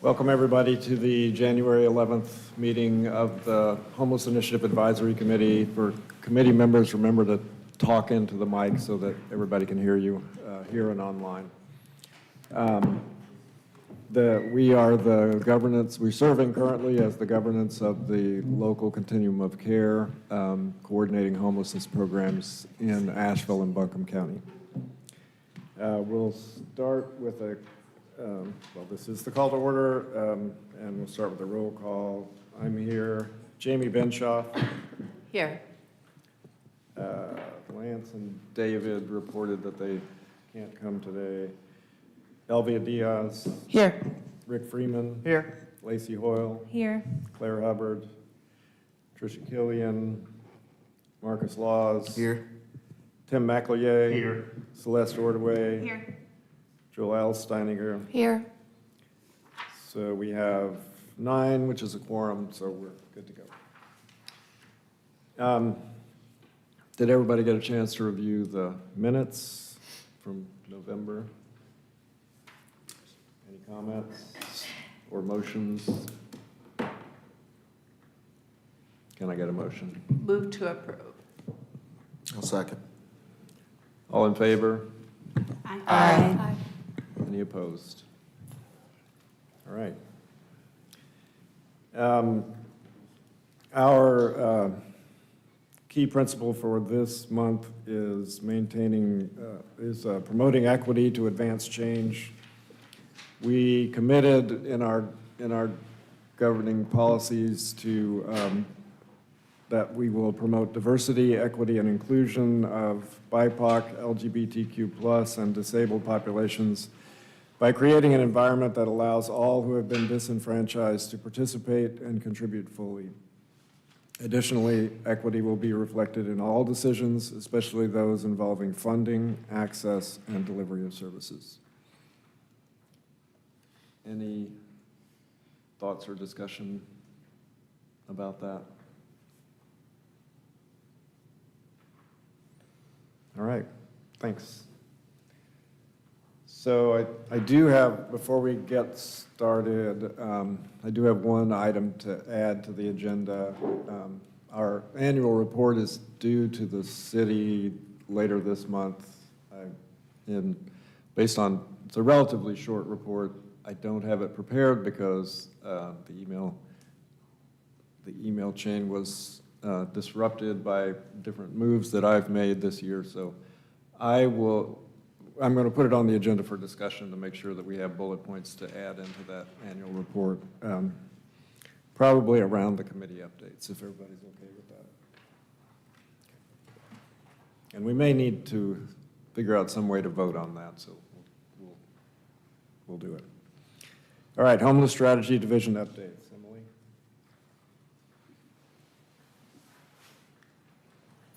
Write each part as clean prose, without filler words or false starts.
Welcome, everybody, to the January 11th meeting of the Homeless Initiative Advisory Committee. For committee members, remember to talk into the mic so that everybody can hear you here and online. We are the governance, we're serving currently as the governance of the local continuum of care, coordinating homelessness programs in Asheville and Buncombe County. We'll start with well, this is the call to order, and we'll start with a roll call. I'm here. Jamie Benshoff. Here. Lance and David reported that they can't come today. Elvia Diaz. Here. Rick Freeman. Here. Lacey Hoyle. Here. Claire Hubbard. Tricia Killian. Marcus Laws. Here. Tim McLeay. Here. Celeste Ordway. Here. Joel Steininger. Here. So we have 9, which is a quorum, so we're good to go. Did everybody get a chance to review the minutes from November? Any comments or motions? Can I get a motion? Move to approve. I'll second. All in favor? Aye. Any opposed? All right. Our key principle for this month is promoting equity to advance change. We committed in our governing policies to that we will promote diversity, equity, and inclusion of BIPOC, LGBTQ+, and disabled populations by creating an environment that allows all who have been disenfranchised to participate and contribute fully. Additionally, equity will be reflected in all decisions, especially those involving funding, access, and delivery of services. Any thoughts or discussion about that? All right, thanks. So I do have, before we get started, I do have one item to add to the agenda. Our annual report is due to the city later this month. Based on, it's a relatively short report. I don't have it prepared because the email chain was disrupted by different moves that I've made this year. So I'm going to put it on the agenda for discussion to make sure that we have bullet points to add into that annual report, probably around the committee updates, if everybody's okay with that. And we may need to figure out some way to vote on that, so we'll do it. All right, Homeless Strategy Division updates. Emily?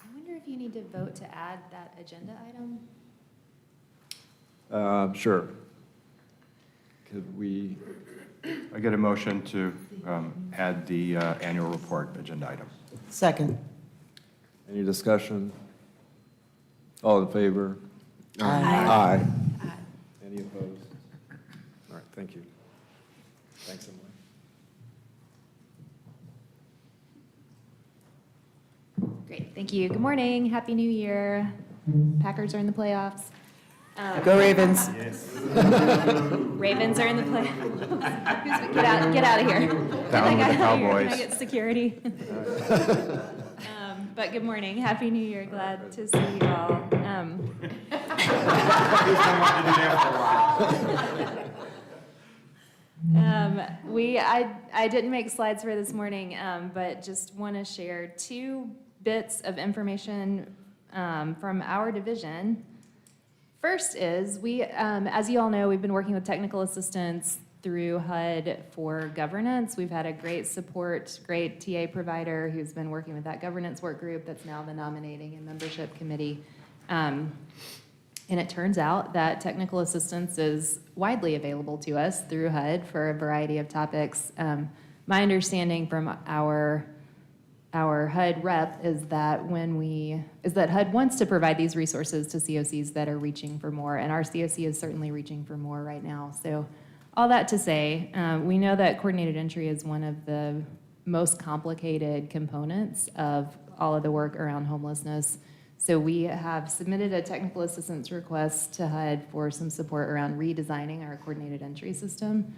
I wonder if you need to vote to add that agenda item? Sure. Could we? I get a motion to add the annual report agenda item. Second. Any discussion? All in favor? Aye. Aye. Any opposed? All right, thank you. Thanks, Emily. Great, thank you. Good morning, Happy New Year. Packers are in the playoffs. Go Ravens. Ravens are in the playoffs. Get out of here. Down with the Cowboys. Can I get security? But good morning, Happy New Year. Glad to see you all. I didn't make slides for this morning, but just want to share 2 bits of information from our division. First is, as you all know, we've been working with technical assistance through HUD for governance. We've had a great support, great TA provider who's been working with that governance work group that's now the nominating and membership committee. And it turns out that technical assistance is widely available to us through HUD for a variety of topics. My understanding from our HUD rep is that HUD wants to provide these resources to COCs that are reaching for more, and our COC is certainly reaching for more right now. So all that to say, we know that coordinated entry is one of the most complicated components of all of the work around homelessness. So we have submitted a technical assistance request to HUD for some support around redesigning our coordinated entry system.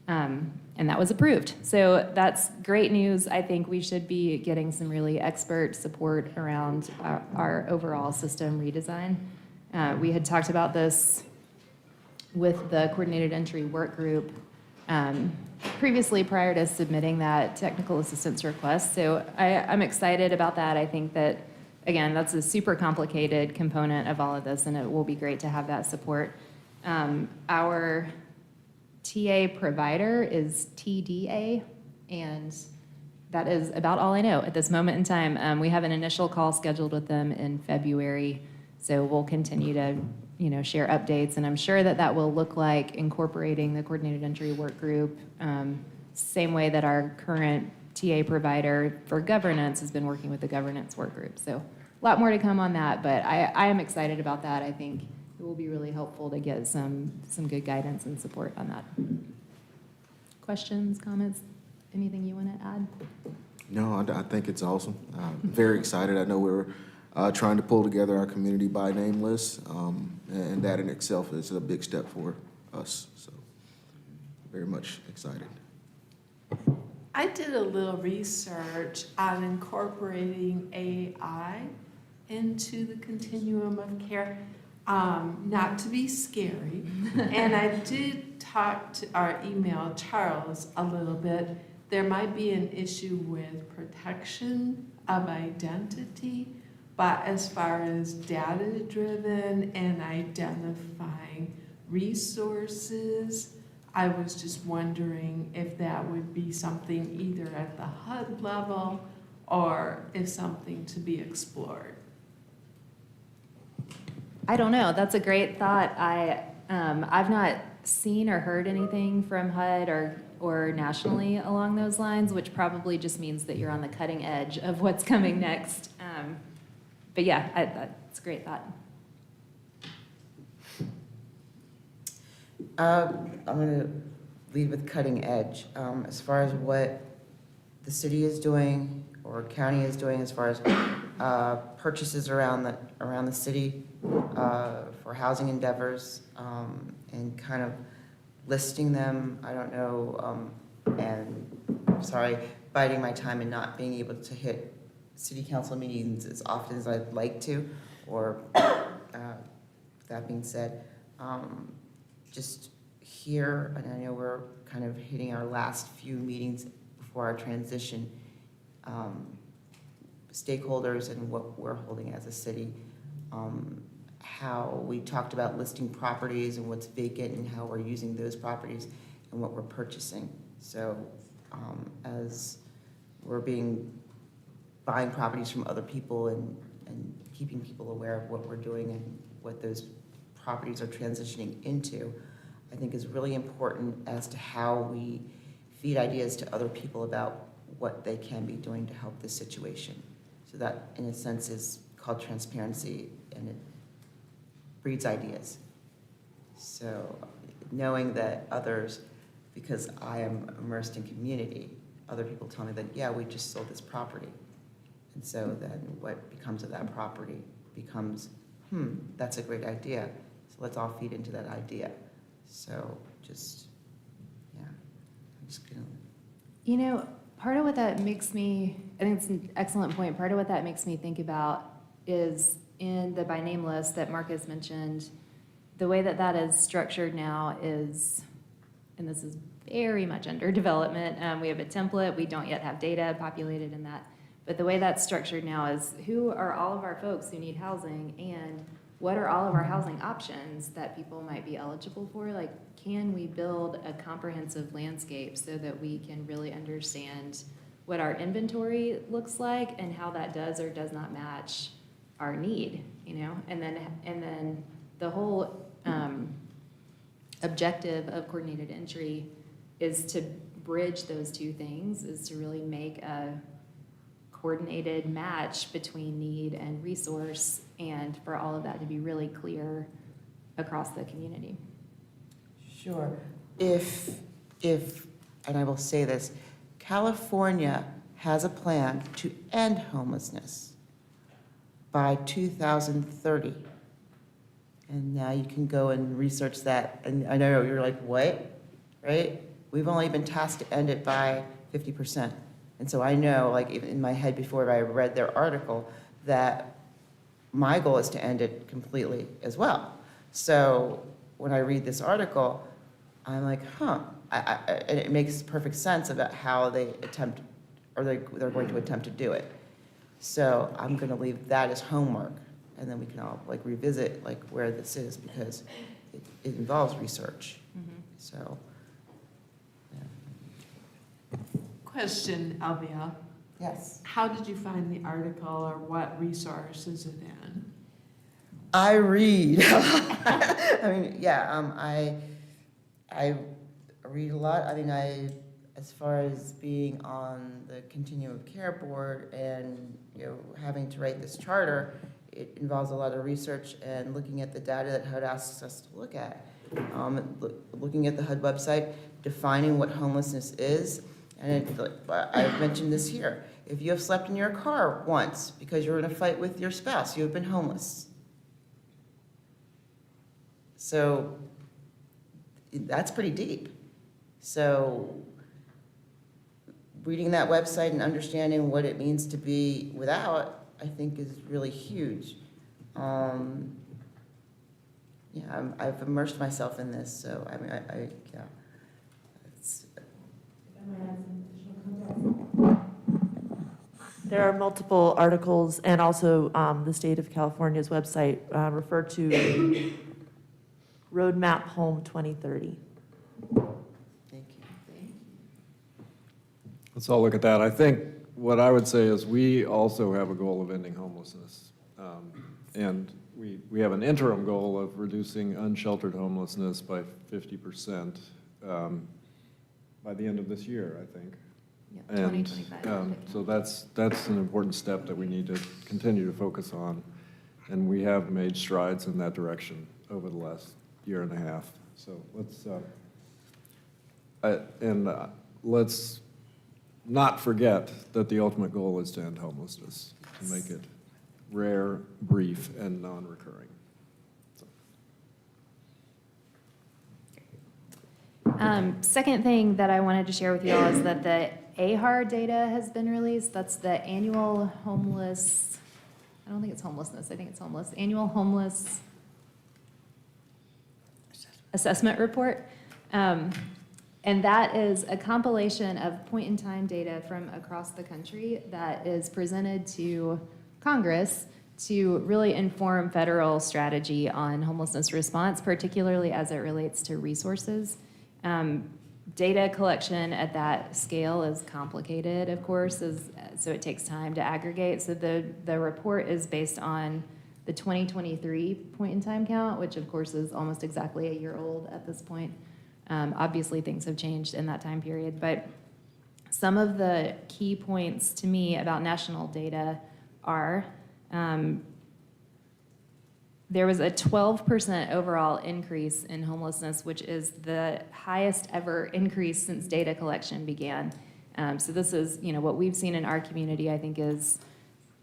And that was approved. So that's great news. I think we should be getting some really expert support around our overall system redesign. We had talked about this with the coordinated entry work group previously prior to submitting that technical assistance request. So I'm excited about that. I think that, again, that's a super complicated component of all of this, and it will be great to have that support. Our TA provider is TDA, and that is about all I know at this moment in time. We have an initial call scheduled with them in February, so we'll continue to share updates, and I'm sure that that will look like incorporating the coordinated entry work group, same way that our current TA provider for governance has been working with the governance work group. So a lot more to come on that, but I am excited about that. I think it will be really helpful to get some good guidance and support on that. Questions, comments, anything you want to add? No, I think it's awesome. Very excited. I know we're trying to pull together our community by name list, and that in itself is a big step for us. So very much excited. I did a little research on incorporating AI into the continuum of care, not to be scary. And I did talk to our email Charles a little bit. There might be an issue with protection of identity, but as far as data-driven and identifying resources, I was just wondering if that would be something either at the HUD level or if something to be explored. I don't know. That's a great thought. I've not seen or heard anything from HUD or nationally along those lines, which probably just means that you're on the cutting edge of what's coming next. But yeah, that's a great thought. I'm going to lead with cutting edge. As far as what the city is doing or county is doing as far as purchases around the city for housing endeavors, and kind of listing them, I don't know, and I'm sorry, biding my time and not being able to hit city council meetings as often as I'd like to, or that being said, just here, and I know we're kind of hitting our last few meetings before our transition, stakeholders and what we're holding as a city, how we talked about listing properties and what's vacant and how we're using those properties and what we're purchasing. So as we're buying properties from other people and keeping people aware of what we're doing and what those properties are transitioning into, I think is really important as to how we feed ideas to other people about what they can be doing to help this situation. So that, in a sense, is called transparency, and it breeds ideas. So knowing that others, because I am immersed in community, other people tell me that, yeah, we just sold this property. And so then what becomes of that property becomes, that's a great idea. So let's all feed into that idea. So just, yeah, I'm just gonna. Part of what that makes me, I think it's an excellent point, part of what that makes me think about is in the by name list that Marcus mentioned, the way that that is structured now is, and this is very much under development, we have a template, we don't yet have data populated in that, but the way that's structured now is who are all of our folks who need housing, and what are all of our housing options that people might be eligible for? Like, can we build a comprehensive landscape so that we can really understand what our inventory looks like and how that does or does not match our need, And then the whole objective of coordinated entry is to bridge those two things, is to really make a coordinated match between need and resource, and for all of that to be really clear across the community. Sure. if, and I will say this, California has a plan to end homelessness by 2030. And now you can go and research that, and I know you're like, what, right? We've only been tasked to end it by 50%. And so I know, like, even in my head before I read their article, that my goal is to end it completely as well. So when I read this article, I'm like, huh, and it makes perfect sense about how they attempt, or they're going to attempt to do it. So I'm gonna leave that as homework, and then we can all like revisit like where this is, because it involves research. So, yeah. Question, Elvia. Yes. How did you find the article, or what resource is it in? I read. I mean, yeah, I read a lot. I mean, as far as being on the Continuum of Care Board and, you know, having to write this charter, it involves a lot of research and looking at the data that HUD asks us to look at. Looking at the HUD website, defining what homelessness is, and I've mentioned this here. If you have slept in your car once because you were in a fight with your spouse, you have been homeless. So that's pretty deep. So reading that website and understanding what it means to be without, I think, is really huge. Yeah, I've immersed myself in this, so I mean, yeah. It's, There are multiple articles, and also the state of California's website refer to Roadmap Home 2030. thank you. Let's all look at that. I think what I would say is we also have a goal of ending homelessness. And we have an interim goal of reducing unsheltered homelessness by 50% by the end of this year, I think. Yeah, And 2025. so that's an important step that we need to continue to focus on. And we have made strides in that direction over the last year and a half. So let's not forget that the ultimate goal is to end homelessness, to make it rare, brief, and non-recurring. Second thing that I wanted to share with you all is that the AHAR data has been released. That's the annual homeless, I don't think it's homelessness, I think it's homeless, annual homeless assessment report. And that is a compilation of point-in-time data from across the country that is presented to Congress to really inform federal strategy on homelessness response, particularly as it relates to resources. Data collection at that scale is complicated, of course, so it takes time to aggregate. So the report is based on the 2023 point-in-time count, which of course is almost exactly a year old at this point. Obviously, things have changed in that time period, but some of the key points to me about national data are there was a 12% overall increase in homelessness, which is the highest ever increase since data collection began. So this is, you know, what we've seen in our community, I think, is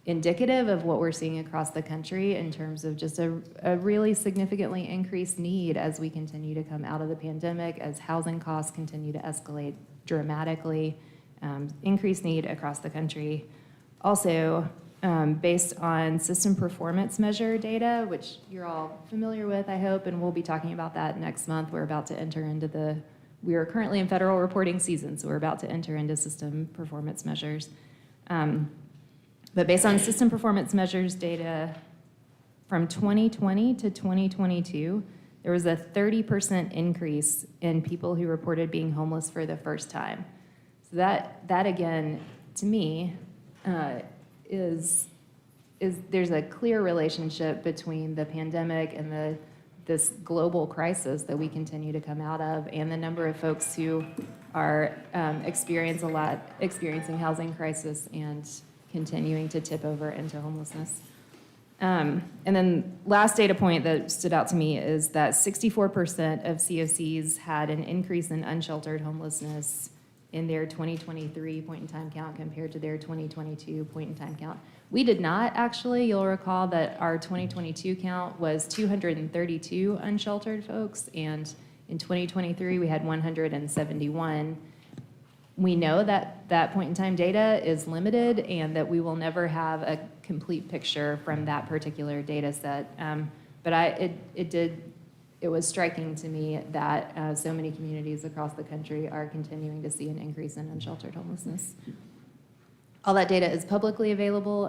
indicative of what we're seeing across the country in terms of just a really significantly increased need as we continue to come out of the pandemic, as housing costs continue to escalate dramatically, increased need across the country. Also, based on system performance measure data, which you're all familiar with, I hope, and we'll be talking about that next month. We're about to enter into we are currently in federal reporting season, so we're about to enter into system performance measures. But based on system performance measures data from 2020 to 2022, there was a 30% increase in people who reported being homeless for the first time. So that again, to me, is there's a clear relationship between the pandemic and this global crisis that we continue to come out of, and the number of folks who are experiencing housing crisis and continuing to tip over into homelessness. And then last data point that stood out to me is that 64% of COCs had an increase in unsheltered homelessness in their 2023 point-in-time count compared to their 2022 point-in-time count. We did not, actually. You'll recall that our 2022 count was 232 unsheltered folks, and in 2023, we had 171. We know that that point-in-time data is limited and that we will never have a complete picture from that particular data set. But it was striking to me that so many communities across the country are continuing to see an increase in unsheltered homelessness. All that data is publicly available,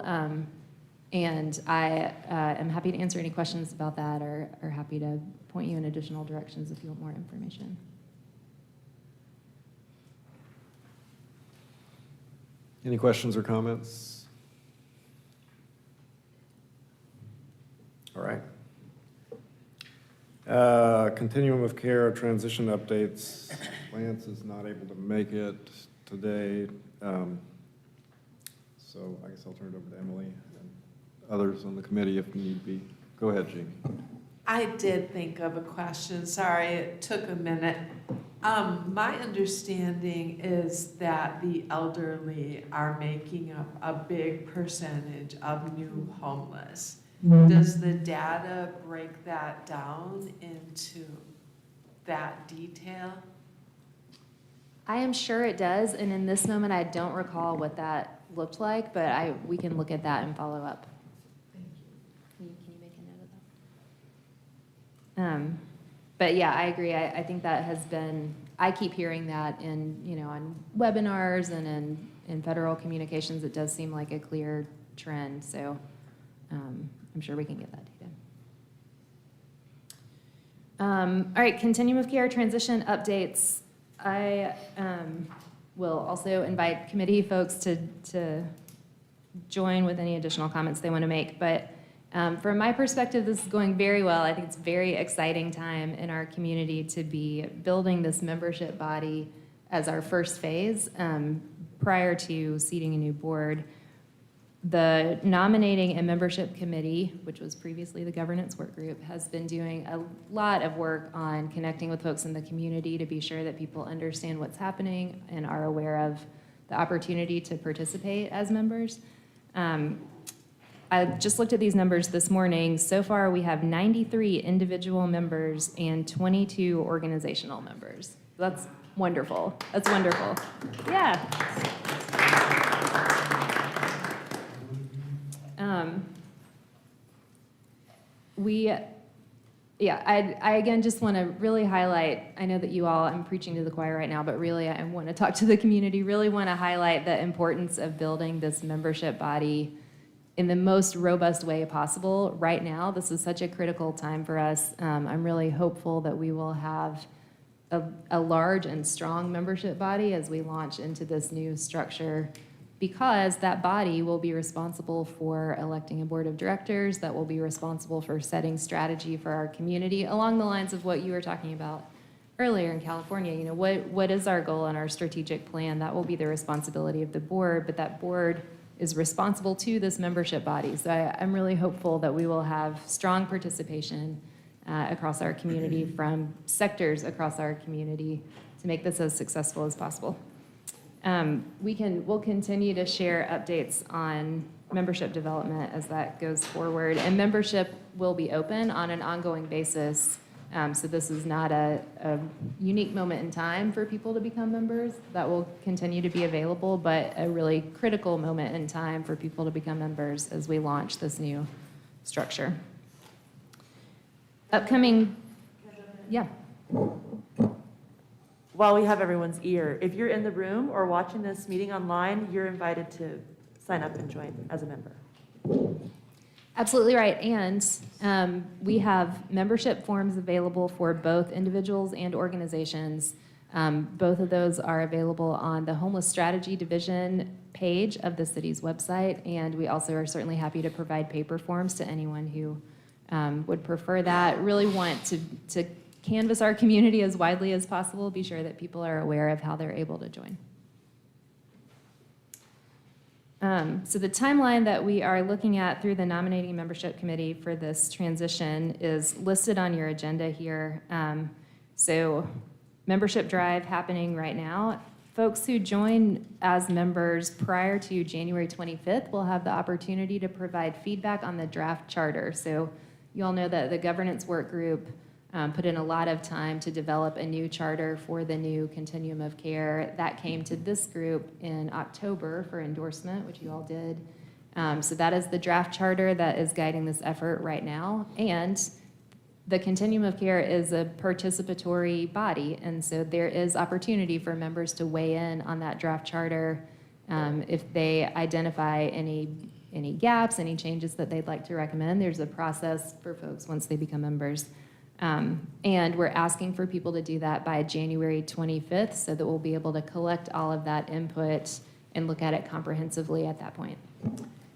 and I am happy to answer any questions about that or happy to point you in additional directions if you want more information. Any questions or comments? All right. Continuum of care, transition updates. Lance is not able to make it today. So I guess I'll turn it over to Emily and others on the committee if need be. Go ahead, Jamie. I did think of a question. Sorry, it took a minute. My understanding is that the elderly are making up a big percentage of new homeless. Does the data break that down into that detail? I am sure it does, and in this moment, I don't recall what that looked like, but we can look at that and follow up. Thank you. Can you make a note of that? But yeah, I agree. I think that has been, I keep hearing that on webinars and in federal communications. It does seem like a clear trend, so I'm sure we can get that data. All right, continuum of care transition updates. I will also invite committee folks to join with any additional comments they want to make. But from my perspective, this is going very well. I think it's a very exciting time in our community to be building this membership body as our first phase prior to seating a new board. The nominating and membership committee, which was previously the governance work group, has been doing a lot of work on connecting with folks in the community to be sure that people understand what's happening and are aware of the opportunity to participate as members. I just looked at these numbers this morning. So far, we have 93 individual members and 22 organizational members. That's wonderful. That's wonderful. Yeah. I again just want to really highlight, I know that you all, I'm preaching to the choir right now, but really I want to talk to the community, really want to highlight the importance of building this membership body in the most robust way possible right now. This is such a critical time for us. I'm really hopeful that we will have a large and strong membership body as we launch into this new structure, because that body will be responsible for electing a board of directors, that will be responsible for setting strategy for our community along the lines of what you were talking about earlier in California. You know, what is our goal and our strategic plan? That will be the responsibility of the board, but that board is responsible to this membership body. So I'm really hopeful that we will have strong participation across our community from sectors across our community to make this as successful as possible. We'll continue to share updates on membership development as that goes forward, and membership will be open on an ongoing basis. So this is not a unique moment in time for people to become members. That will continue to be available, but a really critical moment in time for people to become members as we launch this new structure. Upcoming, yeah. While we have everyone's ear, if you're in the room or watching this meeting online, you're invited to sign up and join as a member. Absolutely right. And we have membership forms available for both individuals and organizations. Both of those are available on the Homeless Strategy Division page of the city's website. And we also are certainly happy to provide paper forms to anyone who would prefer that. Really want to canvass our community as widely as possible, be sure that people are aware of how they're able to join. So the timeline that we are looking at through the nominating membership committee for this transition is listed on your agenda here. So membership drive happening right now. Folks who join as members prior to January 25th will have the opportunity to provide feedback on the draft charter. So you all know that the governance work group put in a lot of time to develop a new charter for the new continuum of care. That came to this group in October for endorsement, which you all did. So that is the draft charter that is guiding this effort right now. And the continuum of care is a participatory body, and so there is opportunity for members to weigh in on that draft charter if they identify any gaps, any changes that they'd like to recommend. There's a process for folks once they become members. And we're asking for people to do that by January 25th so that we'll be able to collect all of that input and look at it comprehensively at that point.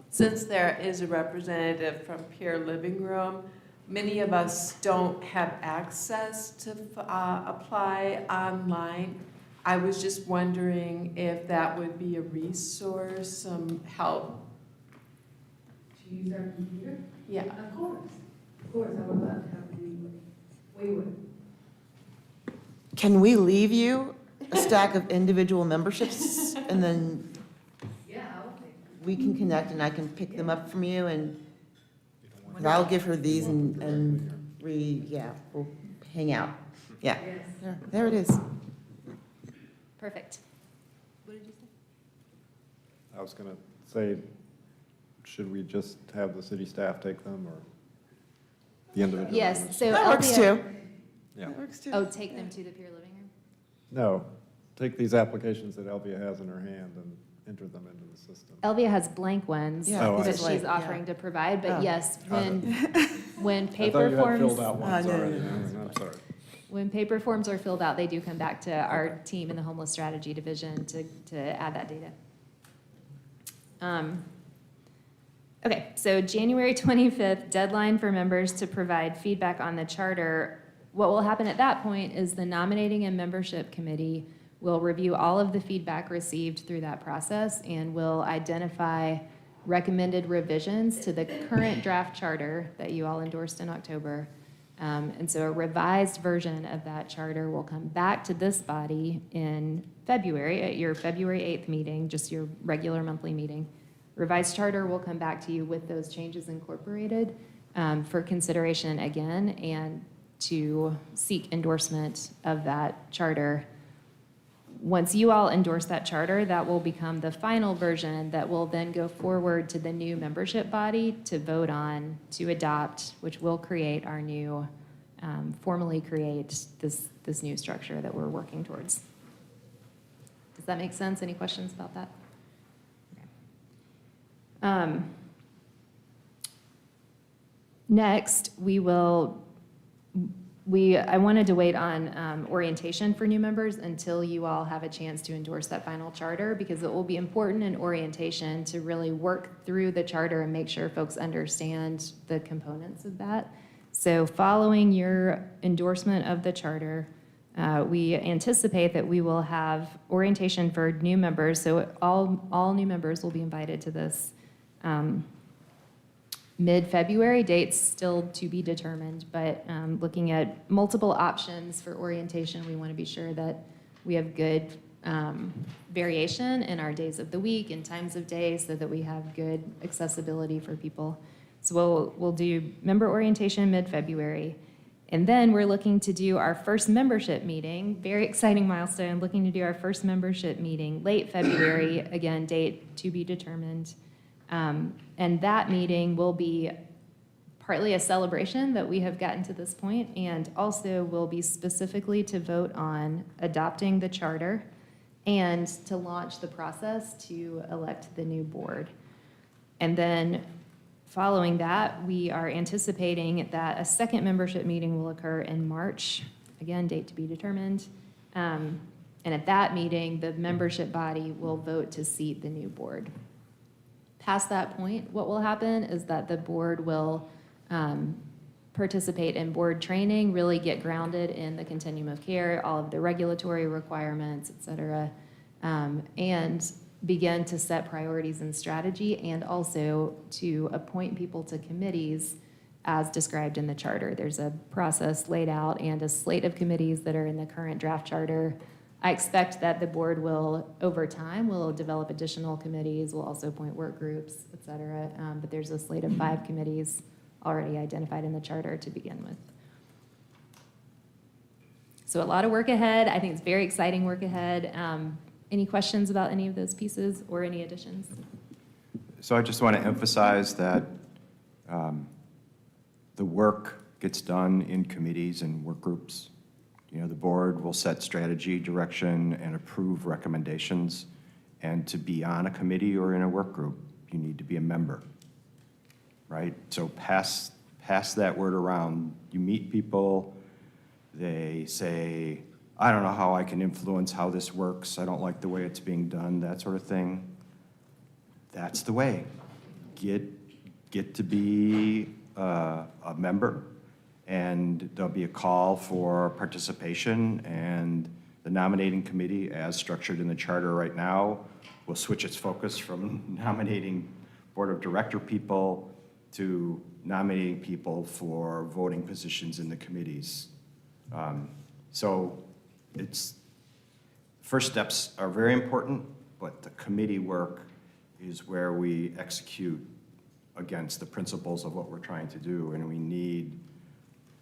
Since there is a representative from Peer Living Room, many of us don't have access to apply online. I was just wondering if that would be a resource, some help. To use our computer? Yeah. Of course, I would love to have we would. Can we leave you a stack of individual memberships and then Yeah, I'll take we can connect and I can pick them up from you and I'll give her these and we'll hang out. Yeah, it. Yes. there it is. Perfect. What did you say? I was going to say, should we just have the city staff take them or the individual? Yes, members? so That works LBO too. Yeah. That works too. Oh, take them to the peer living room? No, take these applications that Elvia has in her hand and enter them into the system. Elvia has blank ones Yeah, Oh, I that see. she's offering to provide, but Oh. yes, when I paper thought you had filled forms, out ones no, no, already. no. I'm sorry. when paper forms are filled out, they do come back to our team in the homeless strategy division to add that data. Okay, so January 25th, deadline for members to provide feedback on the charter. What will happen at that point is the nominating and membership committee will review all of the feedback received through that process and will identify recommended revisions to the current draft charter that you all endorsed in October. And so a revised version of that charter will come back to this body in February, at your February 8th meeting, just your regular monthly meeting. Revised charter will come back to you with those changes incorporated for consideration again and to seek endorsement of that charter. Once you all endorse that charter, that will become the final version that will then go forward to the new membership body to vote on, to adopt, which will create our new, formally create this new structure that we're working towards. Does that make sense? Any questions about that? Okay. Next, I wanted to wait on orientation for new members until you all have a chance to endorse that final charter, because it will be important in orientation to really work through the charter and make sure folks understand the components of that. So following your endorsement of the charter, we anticipate that we will have orientation for new members. So all new members will be invited to this mid-February, dates still to be determined, but looking at multiple options for orientation, we want to be sure that we have good variation in our days of the week and times of day so that we have good accessibility for people. So we'll do member orientation mid-February, and then we're looking to do our first membership meeting, very exciting milestone, looking to do our first membership meeting late February, again, date to be determined. And that meeting will be partly a celebration that we have gotten to this point, and also will be specifically to vote on adopting the charter and to launch the process to elect the new board. And then following that, we are anticipating that a second membership meeting will occur in March, again, date to be determined. And at that meeting, the membership body will vote to seat the new board. Past that point, what will happen is that the board will participate in board training, really get grounded in the continuum of care, all of the regulatory requirements, et cetera. And begin to set priorities and strategy, and also to appoint people to committees as described in the charter. There's a process laid out and a slate of committees that are in the current draft charter. I expect that the board will, over time, will develop additional committees, will also appoint work groups, et cetera. But there's a slate of 5 committees already identified in the charter to begin with. So a lot of work ahead. I think it's very exciting work ahead. Any questions about any of those pieces or any additions? So I just want to emphasize that the work gets done in committees and work groups. You know, the board will set strategy, direction, and approve recommendations. And to be on a committee or in a work group, you need to be a member, right? So pass that word around. You meet people, they say, I don't know how I can influence how this works. I don't like the way it's being done, that sort of thing. That's the way. Get to be a member, and there'll be a call for participation, and the nominating committee, as structured in the charter right now, will switch its focus from nominating board of director people to nominating people for voting positions in the committees. So first steps are very important, but the committee work is where we execute against the principles of what we're trying to do, and we need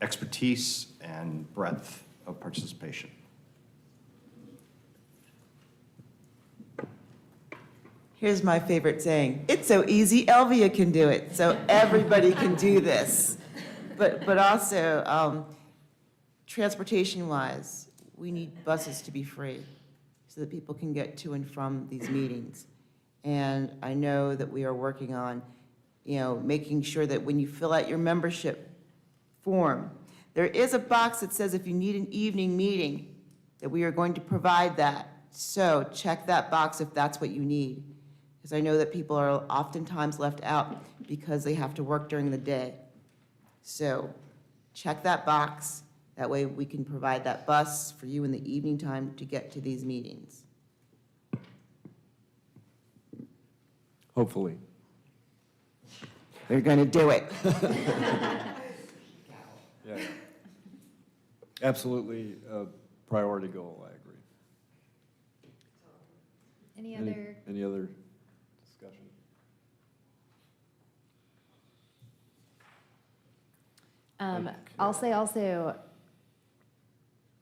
expertise and breadth of participation. Here's my favorite saying, it's so easy, Elvia can do it, so everybody can do this. But also, transportation-wise, we need buses to be free so that people can get to and from these meetings. And I know that we are working on, making sure that when you fill out your membership form, there is a box that says if you need an evening meeting, that we are going to provide that. So check that box if that's what you need. Because I know that people are oftentimes left out because they have to work during the day. So check that box. That way we can provide that bus for you in the evening time to get to these meetings. Hopefully. They're going to do it. Yeah. Absolutely a priority goal, I agree. Any other discussion? I'll say also,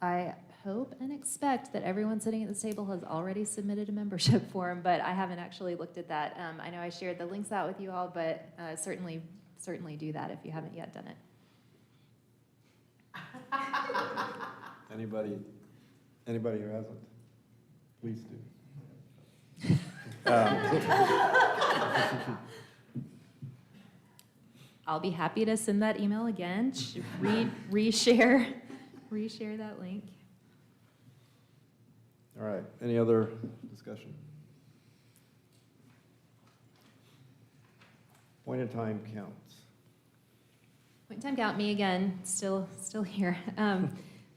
I hope and expect that everyone sitting at this table has already submitted a membership form, but I haven't actually looked at that. I know I shared the links out with you all, but certainly do that if you haven't yet done it. Anybody who hasn't? Please do. I'll be happy to send that email again, reshare that link. All right, any other discussion? Point in time counts. Point in time count, me again, still here.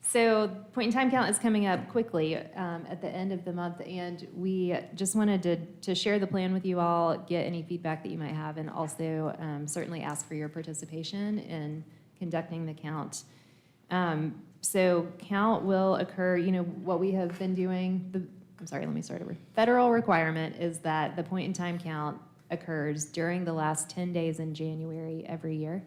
So point in time count is coming up quickly at the end of the month, and we just wanted to share the plan with you all, get any feedback that you might have, and also certainly ask for your participation in conducting the count. So count will occur, what we have been doing, let me start over. Federal requirement is that the point in time count occurs during the last 10 days in January every year.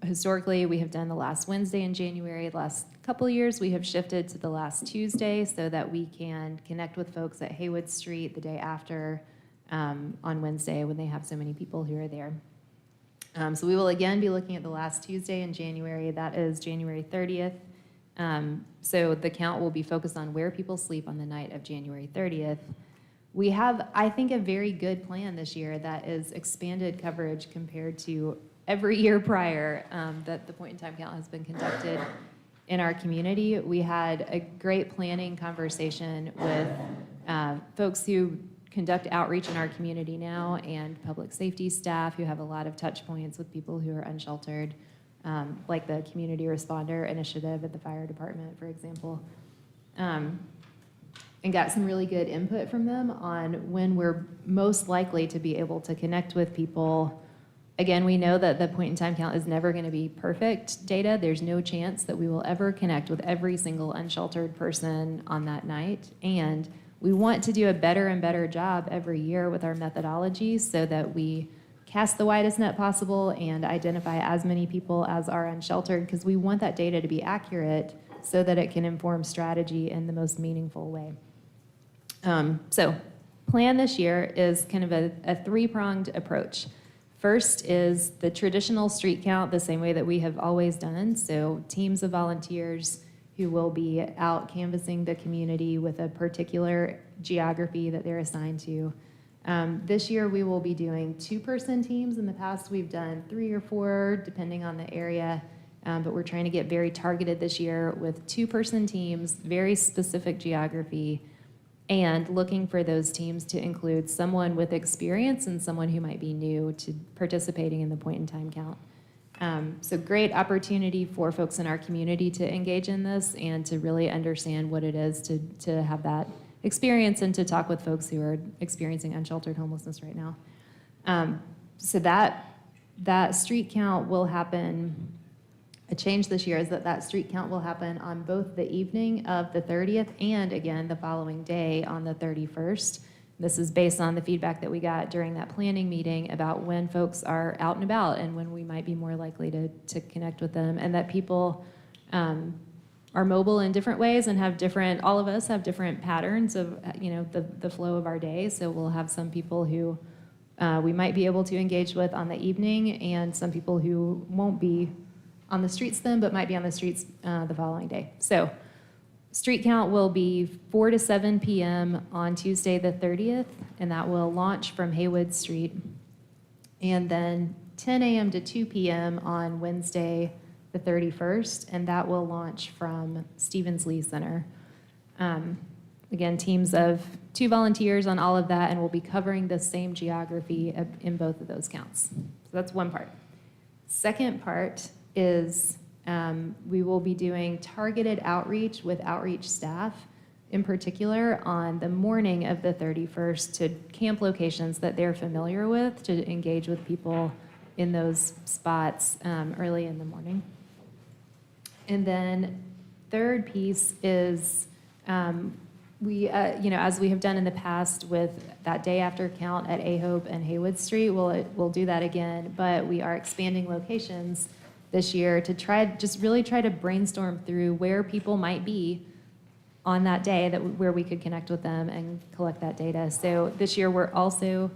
Historically, we have done the last Wednesday in January. The last couple of years, we have shifted to the last Tuesday so that we can connect with folks at Haywood Street the day after on Wednesday when they have so many people who are there. So we will again be looking at the last Tuesday in January. That is January 30th. So the count will be focused on where people sleep on the night of January 30th. We have, I think, a very good plan this year that is expanded coverage compared to every year prior that the point in time count has been conducted in our community. We had a great planning conversation with folks who conduct outreach in our community now and public safety staff who have a lot of touch points with people who are unsheltered, like the Community Responder Initiative at the fire department, for example. and got some really good input from them on when we're most likely to be able to connect with people. Again, we know that the point in time count is never going to be perfect data. There's no chance that we will ever connect with every single unsheltered person on that night. And we want to do a better and better job every year with our methodology so that we cast the widest net possible and identify as many people as are unsheltered, because we want that data to be accurate so that it can inform strategy in the most meaningful way. So plan this year is kind of a three-pronged approach. First is the traditional street count, the same way that we have always done. So teams of volunteers who will be out canvassing the community with a particular geography that they're assigned to. This year we will be doing 2-person teams. In the past we've done 3 or 4 depending on the area, but we're trying to get very targeted this year with 2-person teams, very specific geography, and looking for those teams to include someone with experience and someone who might be new to participating in the point in time count. So great opportunity for folks in our community to engage in this and to really understand what it is to have that experience and to talk with folks who are experiencing unsheltered homelessness right now. So that street count will happen. A change this year is that street count will happen on both the evening of the 30th and again the following day on the 31st. This is based on the feedback that we got during that planning meeting about when folks are out and about and when we might be more likely to connect with them, and that people are mobile in different ways and have different, all of us have different patterns of, the flow of our day. So we'll have some people who we might be able to engage with on the evening and some people who won't be on the streets then, but might be on the streets the following day. So street count will be 4 to 7 p.m. on Tuesday the 30th, and that will launch from Haywood Street. And then 10 a.m. to 2 p.m. on Wednesday the 31st, and that will launch from Stevens Lee Center. Again, teams of 2 volunteers on all of that, and we'll be covering the same geography in both of those counts. So that's one part. Second part is we will be doing targeted outreach with outreach staff, in particular on the morning of the 31st to camp locations that they're familiar with to engage with people in those spots early in the morning. And then third piece is we, as we have done in the past with that day after count at A-Hope and Haywood Street, we'll do that again, but we are expanding locations this year to really try to brainstorm through where people might be on that day where we could connect with them and collect that data. So this year we're also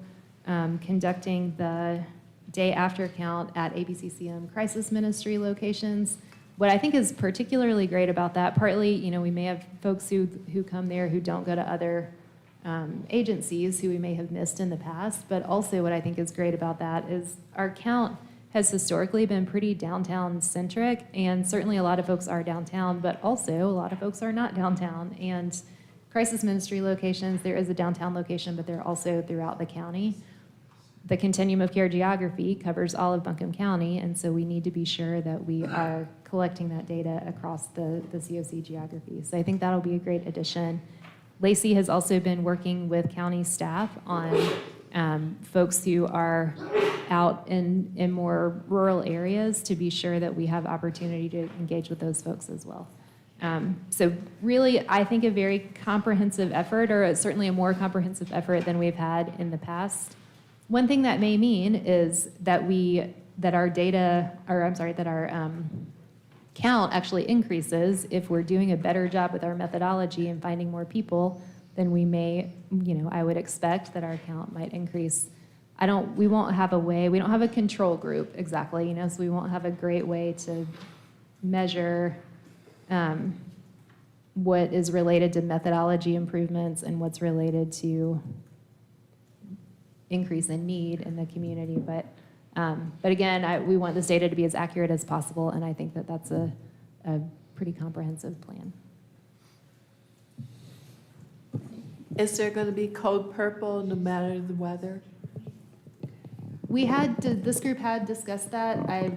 conducting the day after count at ABCCM crisis ministry locations. What I think is particularly great about that, partly, we may have folks who come there who don't go to other agencies who we may have missed in the past, but also what I think is great about that is our count has historically been pretty downtown centric, and certainly a lot of folks are downtown, but also a lot of folks are not downtown. And crisis ministry locations, there is a downtown location, but they're also throughout the county. The continuum of care geography covers all of Buncombe County, and so we need to be sure that we are collecting that data across the COC geography. So I think that'll be a great addition. Lacey has also been working with county staff on folks who are out in more rural areas to be sure that we have opportunity to engage with those folks as well. So really, I think a very comprehensive effort, or certainly a more comprehensive effort than we've had in the past. One thing that may mean is that our count actually increases if we're doing a better job with our methodology and finding more people. Then we may, I would expect that our count might increase. We don't have a control group exactly, so we won't have a great way to measure what is related to methodology improvements and what's related to increase in need in the community. But again, we want this data to be as accurate as possible, and I think that that's a pretty comprehensive plan. Is there going to be code purple no matter the weather? This group had discussed that.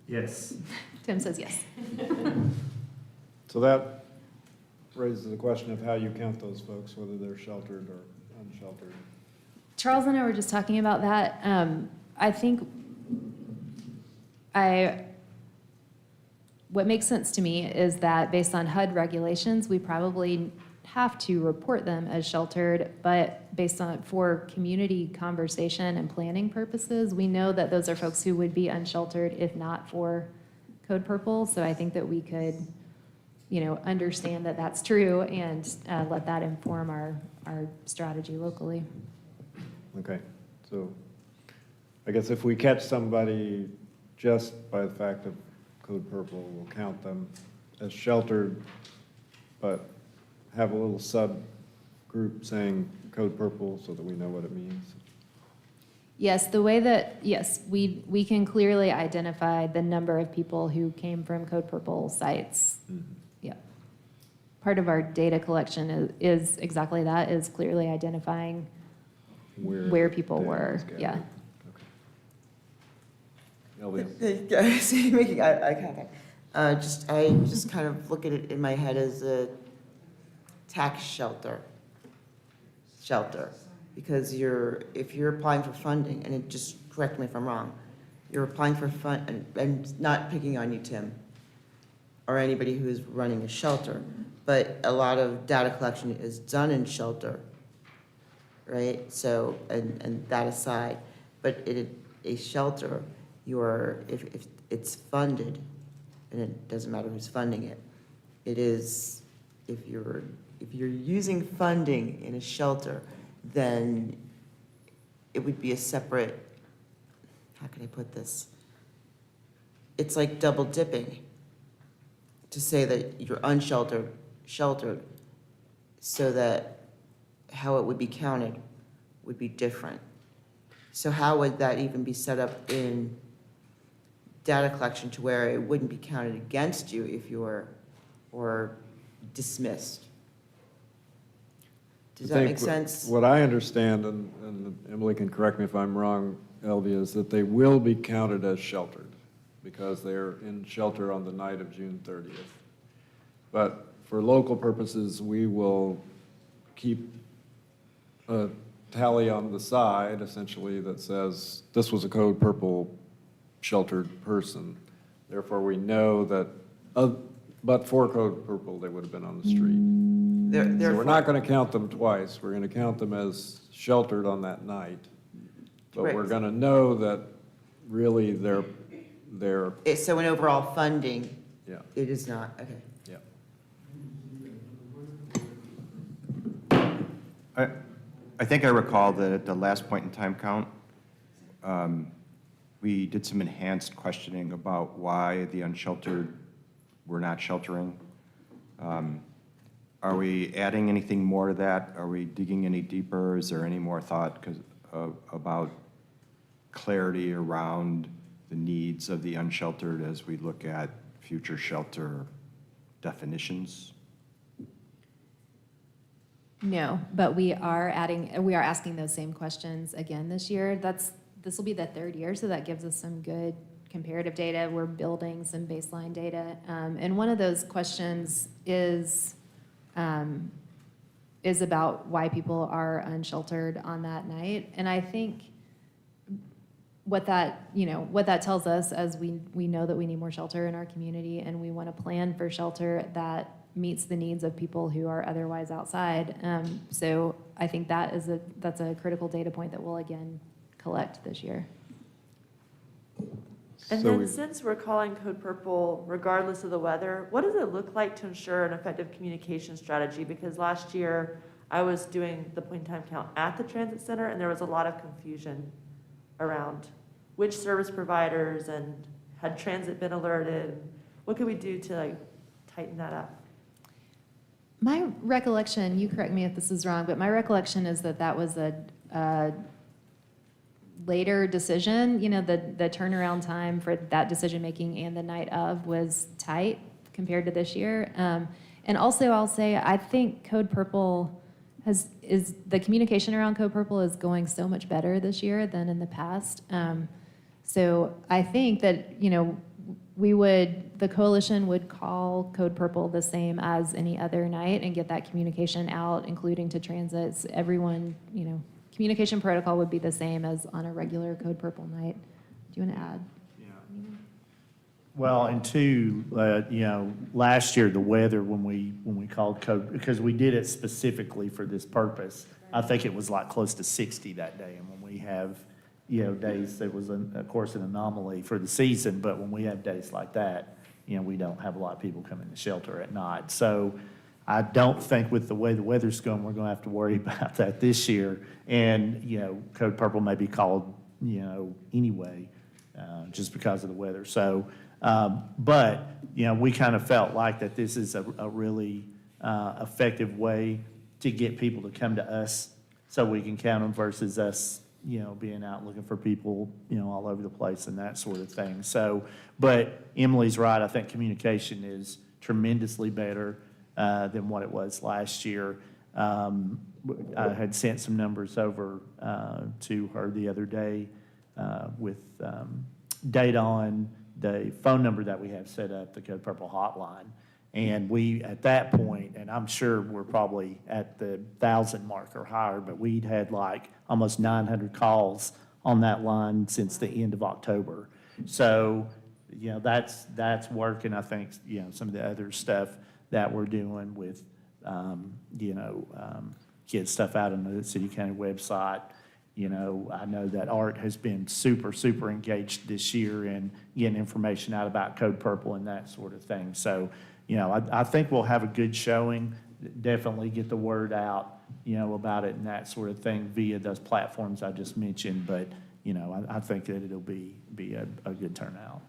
Yes. Tim says yes. So that raises the question of how you count those folks, whether they're sheltered or unsheltered. Charles and I were just talking about that. I think what makes sense to me is that based on HUD regulations, we probably have to report them as sheltered, but based on, for community conversation and planning purposes, we know that those are folks who would be unsheltered if not for Code Purple. So I think that we could, understand that that's true and let that inform our strategy locally. Okay, so I guess if we catch somebody just by the fact of Code Purple, we'll count them as sheltered, but have a little subgroup saying Code Purple so that we know what it means. Yes, the way that, yes, we can clearly identify the number of people who came from Code Purple sites. Yeah. Part of our data collection is exactly that, is clearly identifying where people data were. is gathered. Yeah. Okay. Elvia? I see you making eye contact. I just kind of look at it in my head as a tax shelter. Because if you're applying for funding, and just correct me if I'm wrong, you're applying for and not picking on you, Tim, or anybody who's running a shelter, but a lot of data collection is done in shelter, right? So, and that aside, but a shelter, if it's funded, and it doesn't matter who's funding it, it is, if you're using funding in a shelter, then it would be a separate, how can I put this? It's like double dipping to say that you're unsheltered, sheltered, so that how it would be counted would be different. So how would that even be set up in data collection to where it wouldn't be counted against you if you were, or dismissed? Does that make sense? What I understand, and Emily can correct me if I'm wrong, Elvia, is that they will be counted as sheltered because they're in shelter on the night of June 30th. But for local purposes, we will keep a tally on the side, essentially, that says this was a Code Purple sheltered person. Therefore, we know that, but for Code Purple, they would have been on the street. So we're not going to count them twice. We're going to count them as sheltered on that night. But we're Correct. going to know that really they're, So in overall funding, yeah, it is not, okay. yeah. I think I recall that at the last point in time count, we did some enhanced questioning about why the unsheltered were not sheltering. Are we adding anything more to that? Are we digging any deeper? Is there any more thought about clarity around the needs of the unsheltered as we look at future shelter definitions? No, but we are asking those same questions again this year. This will be the third year, so that gives us some good comparative data. We're building some baseline data. And one of those questions is about why people are unsheltered on that night. And I think what that tells us, as we know that we need more shelter in our community and we want to plan for shelter that meets the needs of people who are otherwise outside. So I think that's a critical data point that we'll again collect this year. And So then since we're calling Code Purple regardless of the weather, what does it look like to ensure an effective communication strategy? Because last year I was doing the point in time count at the transit center and there was a lot of confusion around which service providers and had transit been alerted? What could we do to tighten that up? My recollection, you correct me if this is wrong, but my recollection is that was a later decision. The turnaround time for that decision-making and the night of was tight compared to this year. And also, I'll say, I think Code Purple the communication around Code Purple is going so much better this year than in the past. So I think that, the coalition would call Code Purple the same as any other night and get that communication out, including to transits. Everyone, communication protocol would be the same as on a regular Code Purple night. Do you want to add? Well, and two, last year, the weather, when we called code, because we did it specifically for this purpose, I think it was like close to 60 that day. And when we have, days, it was, of course, an anomaly for the season, but when we have days like that, we don't have a lot of people coming to shelter at night. So I don't think with the way the weather's going, we're going to have to worry about that this year. And, Code Purple may be called, anyway, just because of the weather. So, but, we kind of felt like that this is a really effective way to get people to come to us so we can count them versus us, being out looking for people, all over the place and that sort of thing. So, but Emily's right. I think communication is tremendously better than what it was last year. I had sent some numbers over to her the other day with data on the phone number that we have set up, the Code Purple hotline. And we, at that point, and I'm sure we're probably at the 1,000 mark or higher, but we'd had like almost 900 calls on that line since the end of October. So, that's working. I think, some of the other stuff that we're doing with, get stuff out on the City County website. I know that Art has been super, super engaged this year in getting information out about Code Purple and that sort of thing. So, I think we'll have a good showing, definitely get the word out, about it and that sort of thing via those platforms I just mentioned. But, I think that it'll be a good turnout.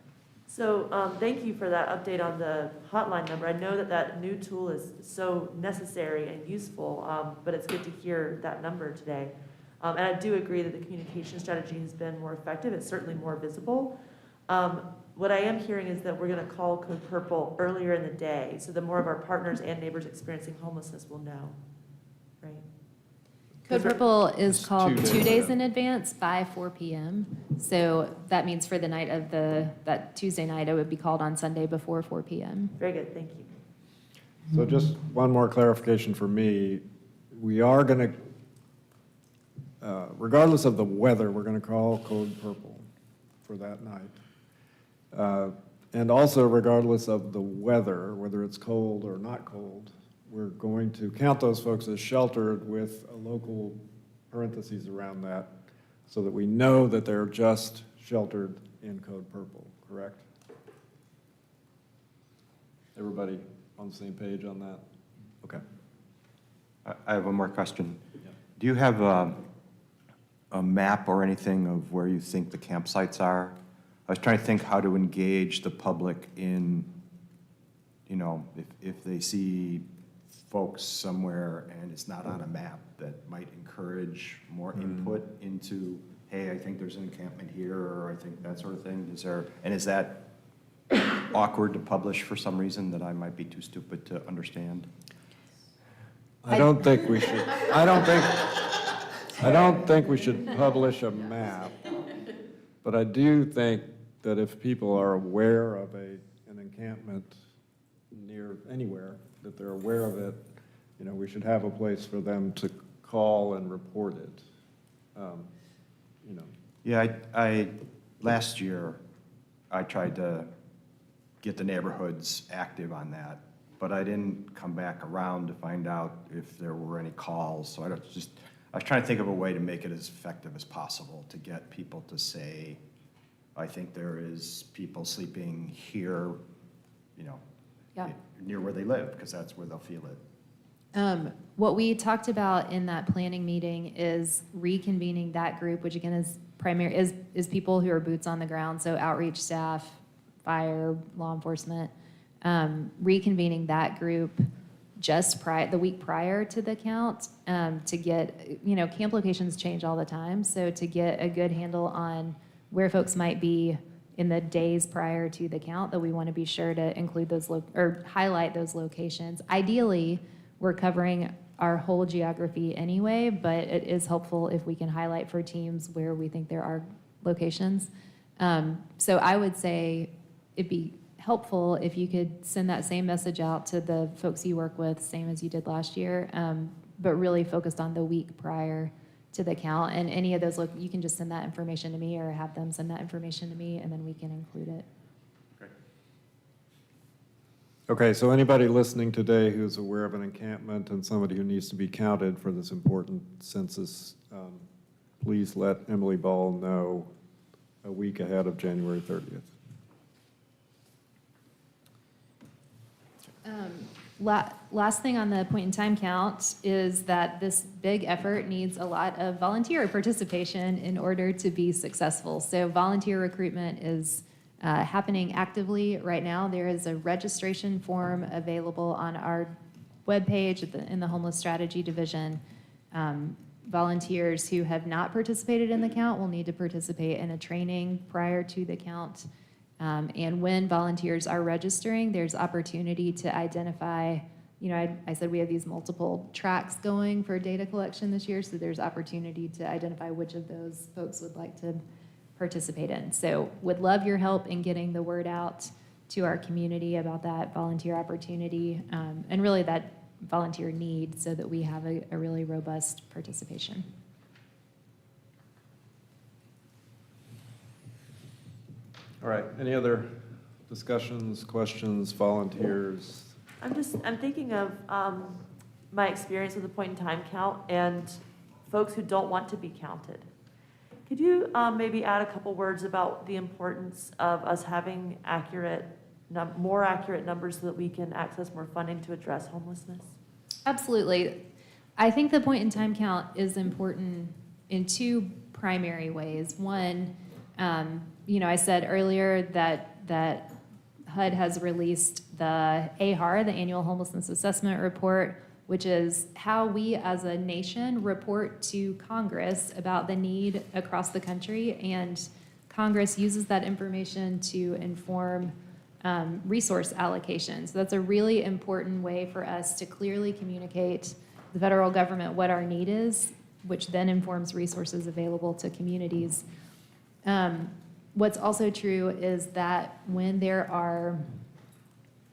So thank you for that update on the hotline number. I know that new tool is so necessary and useful, but it's good to hear that number today. And I do agree that the communication strategy has been more effective. It's certainly more visible. What I am hearing is that we're going to call Code Purple earlier in the day, so that more of our partners and neighbors experiencing homelessness will know, right? Code Purple is It's called 2 days 2 days ago. in advance by 4 p.m. So that means for the night of that Tuesday night, it would be called on Sunday before 4 p.m. Very good, thank you. So just one more clarification for me. We are going to, regardless of the weather, we're going to call Code Purple for that night. And also regardless of the weather, whether it's cold or not cold, we're going to count those folks as sheltered with a local parentheses around that so that we know that they're just sheltered in Code Purple, correct? Everybody on the same page on that? Okay. I have one more question. Do you have a map or anything of where you think the campsites are? I was trying to think how to engage the public in, if they see folks somewhere and it's not on a map, that might encourage more input into, hey, I think there's an encampment here, or I think that sort of thing. Is that awkward to publish for some reason that I might be too stupid to understand? I don't think we should publish a map, but I do think that if people are aware of an encampment near anywhere, that they're aware of it, we should have a place for them to call and report it. Yeah, I last year, I tried to get the neighborhoods active on that, but I didn't come back around to find out if there were any calls. So I was trying to think of a way to make it as effective as possible to get people to say, I think there is people sleeping here, Yeah. near where they live, because that's where they'll feel it. What we talked about in that planning meeting is reconvening that group, which again is people who are boots on the ground, so outreach staff, fire, law enforcement, reconvening that group just the week prior to the count to get, camp locations change all the time, so to get a good handle on where folks might be in the days prior to the count, that we want to be sure to include those or highlight those locations. Ideally, we're covering our whole geography anyway, but it is helpful if we can highlight for teams where we think there are locations. So I would say it'd be helpful if you could send that same message out to the folks you work with, same as you did last year, but really focused on the week prior to the count. And any of those, you can just send that information to me or have them send that information to me, and then we can include it. Okay, so anybody listening today who's aware of an encampment and somebody who needs to be counted for this important census, please let Emily Ball know a week ahead of January 30th. Last thing on the point-in-time count is that this big effort needs a lot of volunteer participation in order to be successful. So volunteer recruitment is happening actively right now. There is a registration form available on our webpage in the Homeless Strategy Division. Volunteers who have not participated in the count will need to participate in a training prior to the count. And when volunteers are registering, there's opportunity to identify, I said we have these multiple tracks going for data collection this year, so there's opportunity to identify which of those folks would like to participate in. So would love your help in getting the word out to our community about that volunteer opportunity, and really that volunteer need, so that we have a really robust participation. All right, any other discussions, questions, volunteers? I'm thinking of my experience with the point-in-time count and folks who don't want to be counted. Could you maybe add a couple words about the importance of us having more accurate numbers so that we can access more funding to address homelessness? Absolutely. I think the point-in-time count is important in two primary ways. One, I said earlier that HUD has released the AHAR, the Annual Homelessness Assessment Report, which is how we as a nation report to Congress about the need across the country, and Congress uses that information to inform resource allocation. So that's a really important way for us to clearly communicate to the federal government what our need is, which then informs resources available to communities. What's also true is that when there are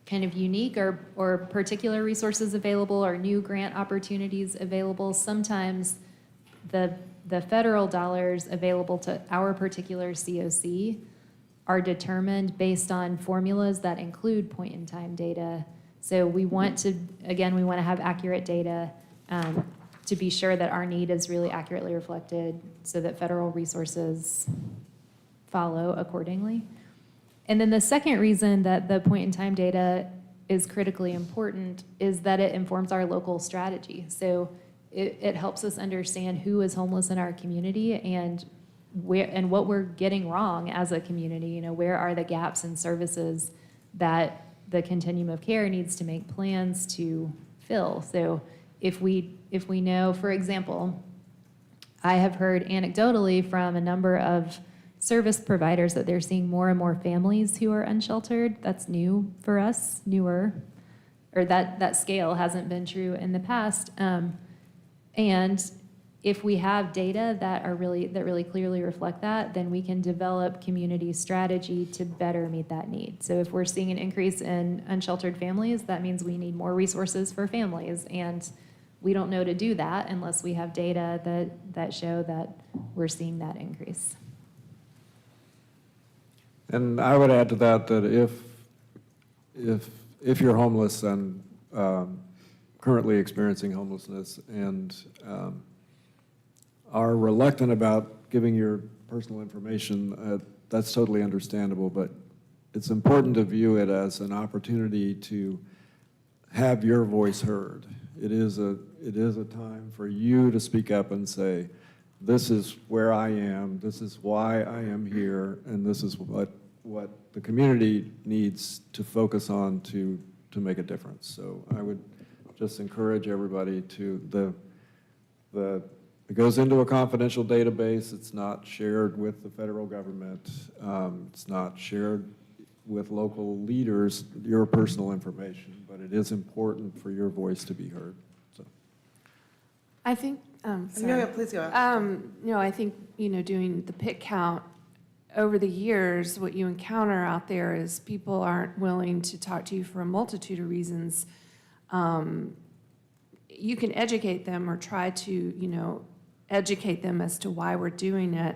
kind of unique or particular resources available or new grant opportunities available, sometimes the federal dollars available to our particular COC are determined based on formulas that include point-in-time data. So we want to have accurate data to be sure that our need is really accurately reflected so that federal resources follow accordingly. And then the second reason that the point-in-time data is critically important is that it informs our local strategy. So it helps us understand who is homeless in our community and what we're getting wrong as a community. Where are the gaps in services that the continuum of care needs to make plans to fill. So if we know, for example, I have heard anecdotally from a number of service providers that they're seeing more and more families who are unsheltered. That's new for us, newer, or that scale hasn't been true in the past. And if we have data that really clearly reflect that, then we can develop community strategy to better meet that need. So if we're seeing an increase in unsheltered families, that means we need more resources for families. And we don't know to do that unless we have data that show that we're seeing that increase. And I would add to that if you're homeless and currently experiencing homelessness and are reluctant about giving your personal information, that's totally understandable, but it's important to view it as an opportunity to have your voice heard. It is a time for you to speak up and say, this is where I am, this is why I am here, and this is what the community needs to focus on to make a difference. So I would just encourage everybody to, it goes into a confidential database. It's not shared with the federal government. It's not shared with local leaders, your personal information, but it is important for your voice to be heard. So. I think, No, please go ahead. I think, doing the pit count over the years, what you encounter out there is people aren't willing to talk to you for a multitude of reasons. You can educate them or try to, educate them as to why we're doing it.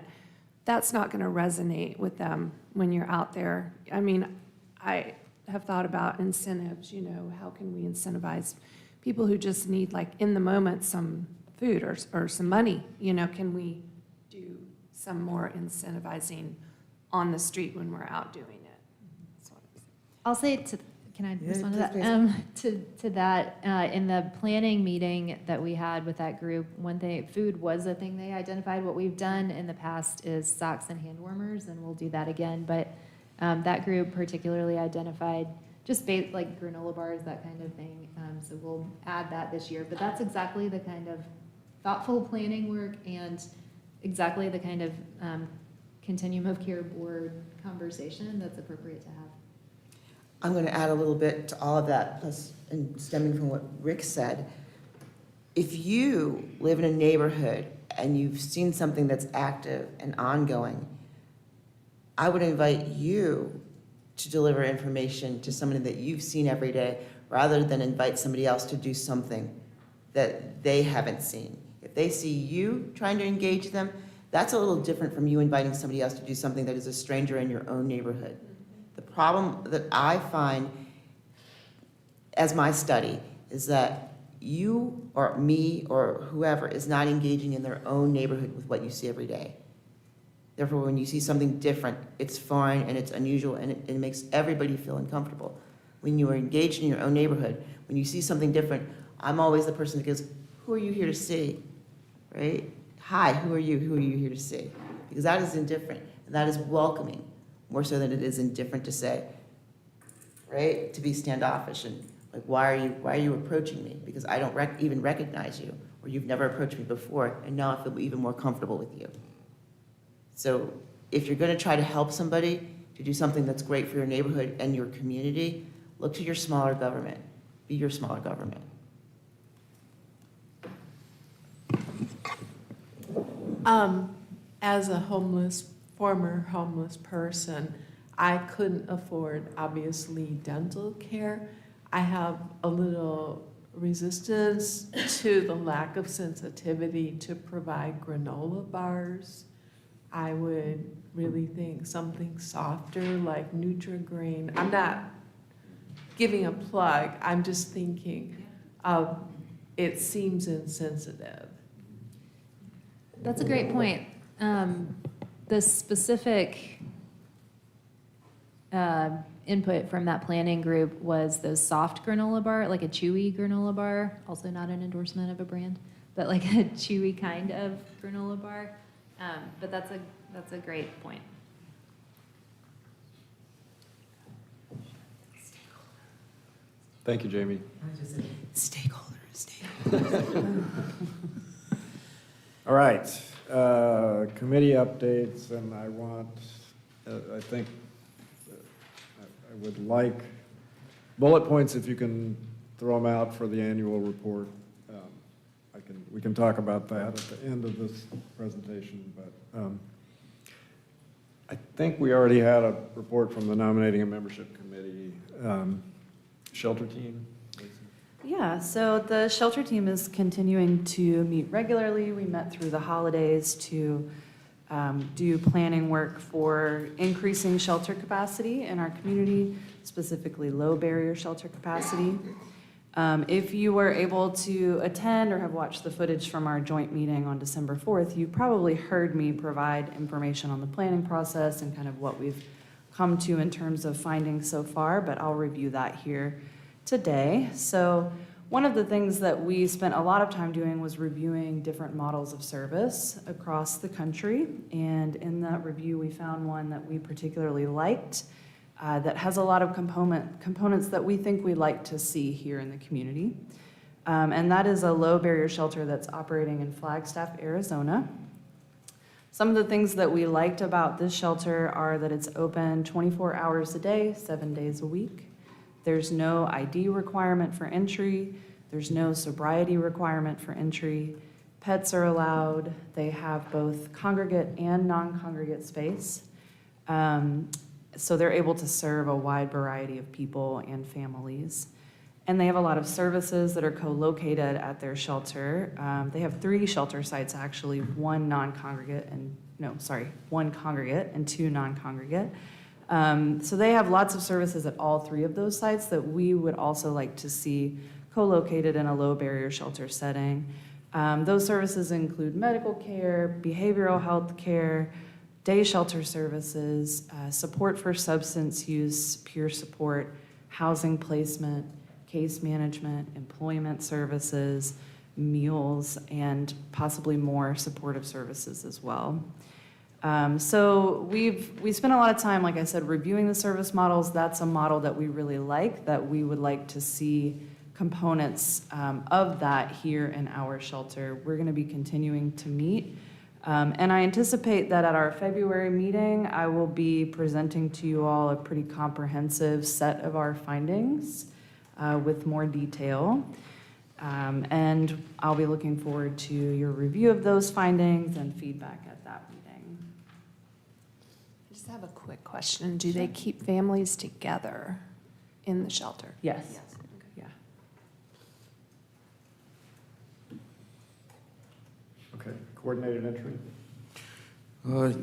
That's not going to resonate with them when you're out there. I mean, I have thought about incentives, how can we incentivize people who just need, like, in the moment, some food or some money? Can we do some more incentivizing on the street when we're out doing it? That's what I'm saying. I'll say can I Yeah, respond to that? please, To that, in the planning meeting that we had with that group, one thing, food was a thing they identified. What we've done in the past is socks and hand warmers, and we'll do that again. But that group particularly identified just like granola bars, that kind of thing. So we'll add that this year. But that's exactly the kind of thoughtful planning work and exactly the kind of continuum of care board conversation that's appropriate to have. I'm going to add a little bit to all of that, plus, and stemming from what Rick said. If you live in a neighborhood and you've seen something that's active and ongoing, I would invite you to deliver information to somebody that you've seen every day, rather than invite somebody else to do something that they haven't seen. If they see you trying to engage them, that's a little different from you inviting somebody else to do something that is a stranger in your own neighborhood. The problem that I find as my study is that you or me or whoever is not engaging in their own neighborhood with what you see every day. Therefore, when you see something different, it's foreign and it's unusual, and it makes everybody feel uncomfortable. When you are engaged in your own neighborhood, when you see something different, I'm always the person that goes, who are you here to see, right? Hi, who are you? Who are you here to see? Because that is indifferent, and that is welcoming, more so than it is indifferent to say, right? To be standoffish and like, why are you approaching me? Because I don't even recognize you, or you've never approached me before, and now I feel even more comfortable with you. So if you're going to try to help somebody to do something that's great for your neighborhood and your community, look to your smaller government. Be your smaller government. As a former homeless person, I couldn't afford, obviously, dental care. I have a little resistance to the lack of sensitivity to provide granola bars. I would really think something softer like Nutri-Grain. I'm not giving a plug, I'm just thinking it seems insensitive. That's a great point. The specific input from that planning group was those soft granola bar, like a chewy granola bar, also not an endorsement of a brand, but like a chewy kind of granola bar. But that's a great point. Thank you, Jamie. Stakeholders. All right, committee updates, and I think I would like bullet points if you can throw them out for the annual report. We can talk about that at the end of this presentation, but I think we already had a report from the Nominating and Membership Committee. Shelter team? Yeah, so the shelter team is continuing to meet regularly. We met through the holidays to do planning work for increasing shelter capacity in our community, specifically low barrier shelter capacity. If you were able to attend or have watched the footage from our joint meeting on December 4th, you probably heard me provide information on the planning process and kind of what we've come to in terms of findings so far, but I'll review that here today. So one of the things that we spent a lot of time doing was reviewing different models of service across the country, and in that review we found one that we particularly liked that has a lot of components that we think we'd like to see here in the community. And that is a low barrier shelter that's operating in Flagstaff, Arizona. Some of the things that we liked about this shelter are that it's open 24 hours a day, 7 days a week. There's no ID requirement for entry. There's no sobriety requirement for entry. Pets are allowed. They have both congregate and non-congregate space. So they're able to serve a wide variety of people and families. And they have a lot of services that are co-located at their shelter. They have 3 shelter sites, actually, one congregate and two non-congregate. So they have lots of services at all 3 of those sites that we would also like to see co-located in a low-barrier shelter setting. Those services include medical care, behavioral health care, day shelter services, support for substance use, peer support, housing placement, case management, employment services, meals, and possibly more supportive services as well. So we spent a lot of time, like I said, reviewing the service models. That's a model that we really like, that we would like to see components of that here in our shelter. We're going to be continuing to meet. And I anticipate that at our February meeting, I will be presenting to you all a pretty comprehensive set of our findings with more detail. And I'll be looking forward to your review of those findings and feedback at that meeting. I just have a quick question. Do they keep families together in the shelter? Yes. Yeah. Okay, coordinated entry?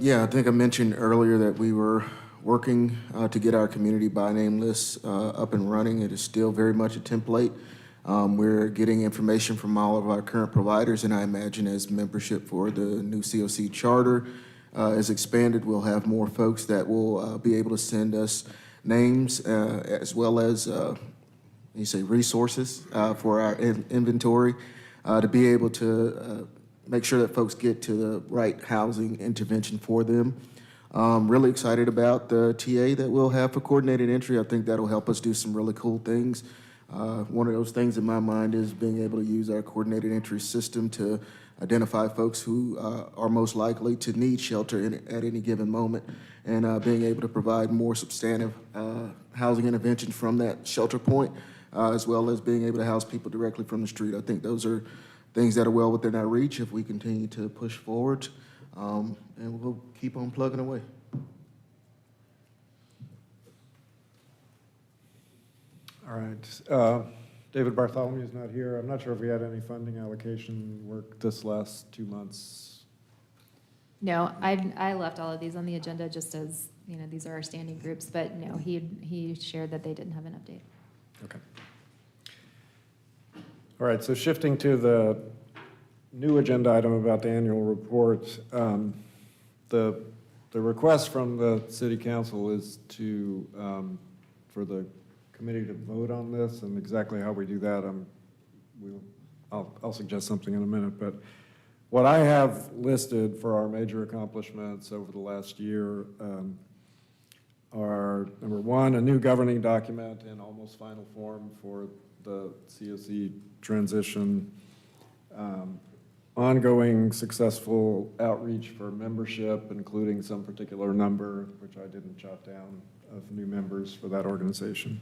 Yeah, I think I mentioned earlier that we were working to get our community by name list up and running. It is still very much a template. We're getting information from all of our current providers, and I imagine as membership for the new COC charter is expanded, we'll have more folks that will be able to send us names as well as resources for our inventory to be able to make sure that folks get to the right housing intervention for them. Really excited about the TA that we'll have for coordinated entry. I think that'll help us do some really cool things. One of those things in my mind is being able to use our coordinated entry system to identify folks who are most likely to need shelter at any given moment, and being able to provide more substantive housing intervention from that shelter point, as well as being able to house people directly from the street. I think those are things that are well within our reach if we continue to push forward, and we'll keep on plugging away. All right. David Bartholomew is not here. I'm not sure if we had any funding allocation work this last 2 months. No, I left all of these on the agenda just as, these are our standing groups, but no, he shared that they didn't have an update. Okay. All right, so shifting to the new agenda item about the annual report, the request from the city council is to, for the committee to vote on this, and exactly how we do that, I'll suggest something in a minute, but what I have listed for our major accomplishments over the last year are, number one, a new governing document in almost final form for the COC transition, ongoing successful outreach for membership, including some particular number, which I didn't jot down, of new members for that organization.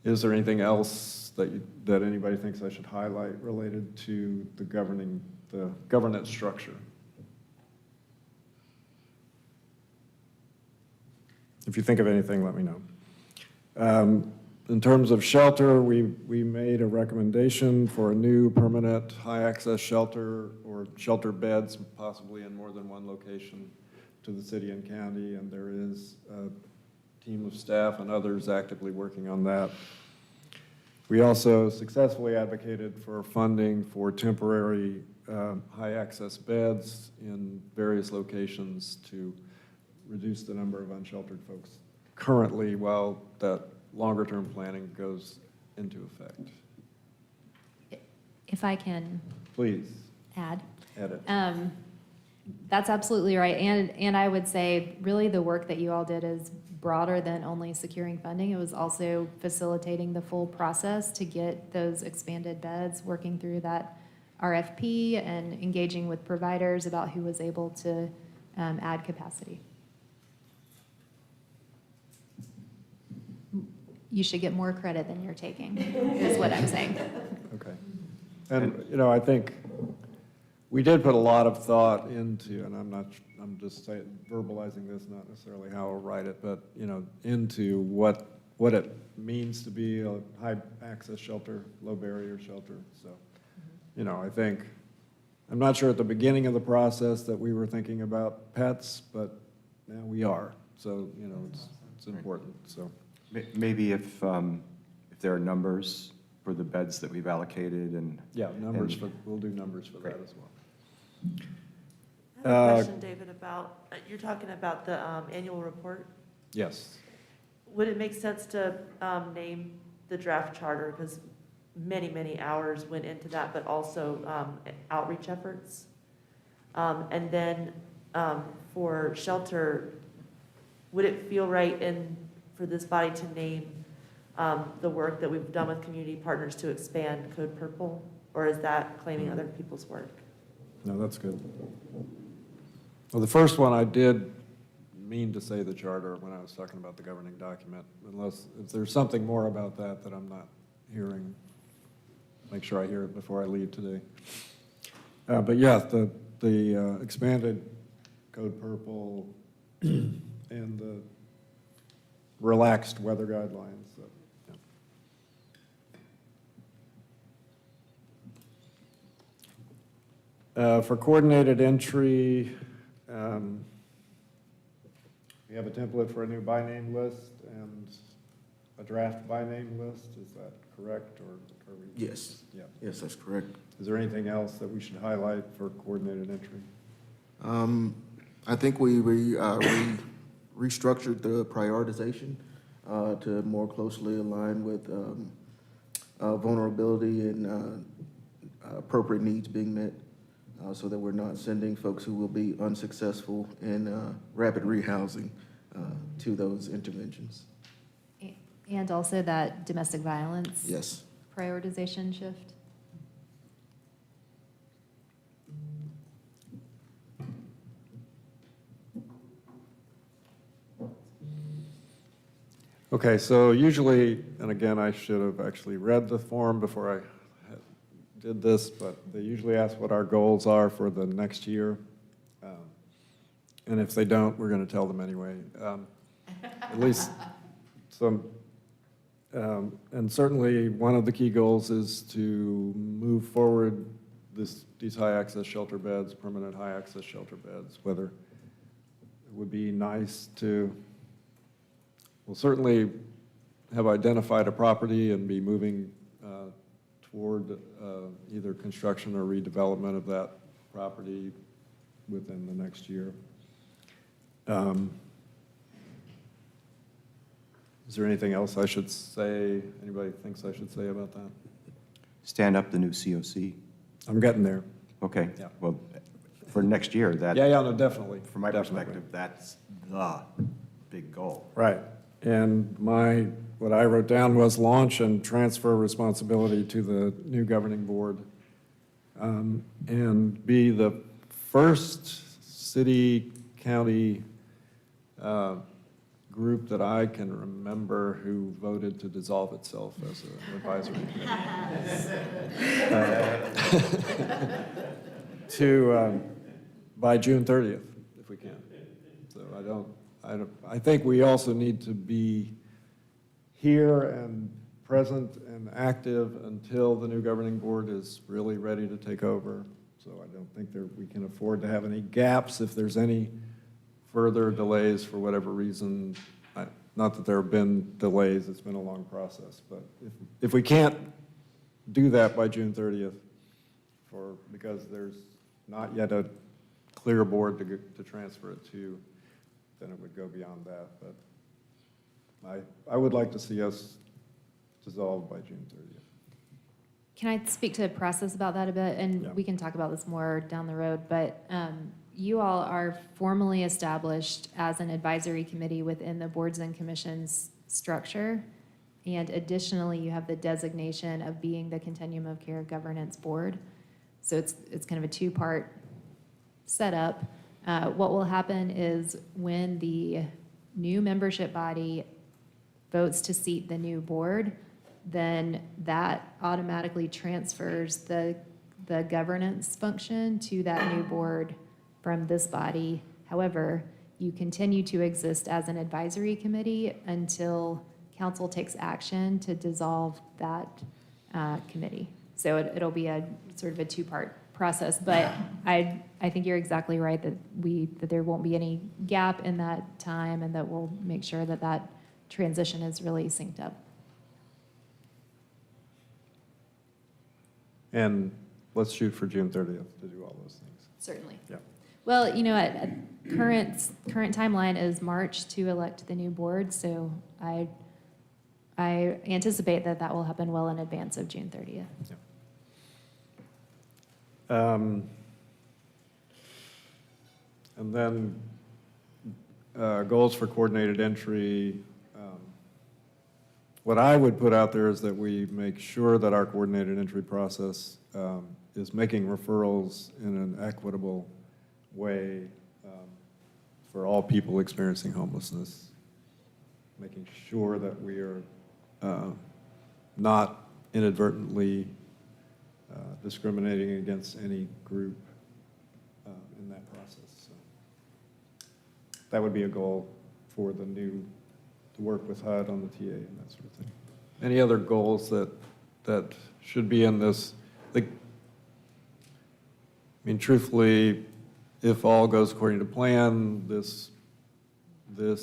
Is there anything else that anybody thinks I should highlight related to the governance structure? If you think of anything, let me know. In terms of shelter, we made a recommendation for a new permanent high-access shelter or shelter beds, possibly in more than one location, to the city and county, and there is a team of staff and others actively working on that. We also successfully advocated for funding for temporary high-access beds in various locations to reduce the number of unsheltered folks currently while that longer-term planning goes into effect. If I can Please, add. edit. That's absolutely right. And I would say really the work that you all did is broader than only securing funding. It was also facilitating the full process to get those expanded beds, working through that RFP and engaging with providers about who was able to add capacity. You should get more credit than you're taking, is what I'm saying. Okay. And, I think we did put a lot of thought into, and I'm just verbalizing this, not necessarily how I'll write it, but, into what it means to be a high-access shelter, low-barrier shelter. So, I think, I'm not sure at the beginning of the process that we were thinking about pets, but now we are. So, it's important, so. Maybe if there are numbers for the beds that we've allocated and. Yeah, we'll do numbers for that as well. I have a question, David, about, you're talking about the annual report. Yes. Would it make sense to name the draft charter? Because many, many hours went into that, but also outreach efforts. And then for shelter, would it feel right for this body to name the work that we've done with community partners to expand Code Purple? Or is that claiming other people's work? No, that's good. Well, the first one I did mean to say the charter when I was talking about the governing document, unless, if there's something more about that that I'm not hearing, make sure I hear it before I leave today. But yeah, the expanded Code Purple and the relaxed weather guidelines. So, yeah. For coordinated entry, we have a template for a new by name list and a draft by name list. Is that correct, or are we? Yes. Yeah. Yes, that's correct. Is there anything else that we should highlight for coordinated entry? I think we restructured the prioritization to more closely align with vulnerability and appropriate needs being met, so that we're not sending folks who will be unsuccessful in rapid rehousing to those interventions. And also that domestic violence Yes. prioritization shift. Okay, so usually, and again, I should have actually read the form before I did this, but they usually ask what our goals are for the next year. And if they don't, we're going to tell them anyway. At least some, and certainly one of the key goals is to move forward these high-access shelter beds, permanent high-access shelter beds, whether it would be nice to, we'll certainly have identified a property and be moving toward either construction or redevelopment of that property within the next year. Is there anything else I should say, anybody thinks I should say about that? Stand up the new COC. I'm getting there. Okay. Yeah. Well, for next year, that. Yeah, no, definitely. From my Definitely. perspective, that's the big goal. Right. And what I wrote down was launch and transfer responsibility to the new governing board, and be the first city, county group that I can remember who voted to dissolve itself as an advisory committee. By June 30th, if we can. So I think we also need to be here and present and active until the new governing board is really ready to take over. So I don't think we can afford to have any gaps if there's any further delays for whatever reason. Not that there have been delays, it's been a long process, but if we can't do that by June 30th, because there's not yet a clear board to transfer it to, then it would go beyond that. But I would like to see us dissolved by June 30th. Can I speak to the process about that a bit? And Yeah. we can talk about this more down the road, but you all are formally established as an advisory committee within the boards and commissions structure. And additionally, you have the designation of being the Continuum of Care Governance Board. So it's kind of a two-part setup. What will happen is when the new membership body votes to seat the new board, then that automatically transfers the governance function to that new board from this body. However, you continue to exist as an advisory committee until council takes action to dissolve that committee. So it'll be a sort of a two-part process, but I think you're exactly right that there won't be any gap in that time, and that we'll make sure that that transition is really synced up. And let's shoot for June 30th to do all those things. Certainly. Yeah. Well, at current timeline is March to elect the new board, so I anticipate that will happen well in advance of June 30th. And then goals for coordinated entry. What I would put out there is that we make sure that our coordinated entry process is making referrals in an equitable way for all people experiencing homelessness, making sure that we are not inadvertently discriminating against any group in that process. So that would be a goal for the new, to work with HUD on the TA and that sort of thing. Any other goals that should be in this? Truthfully, if all goes according to plan, this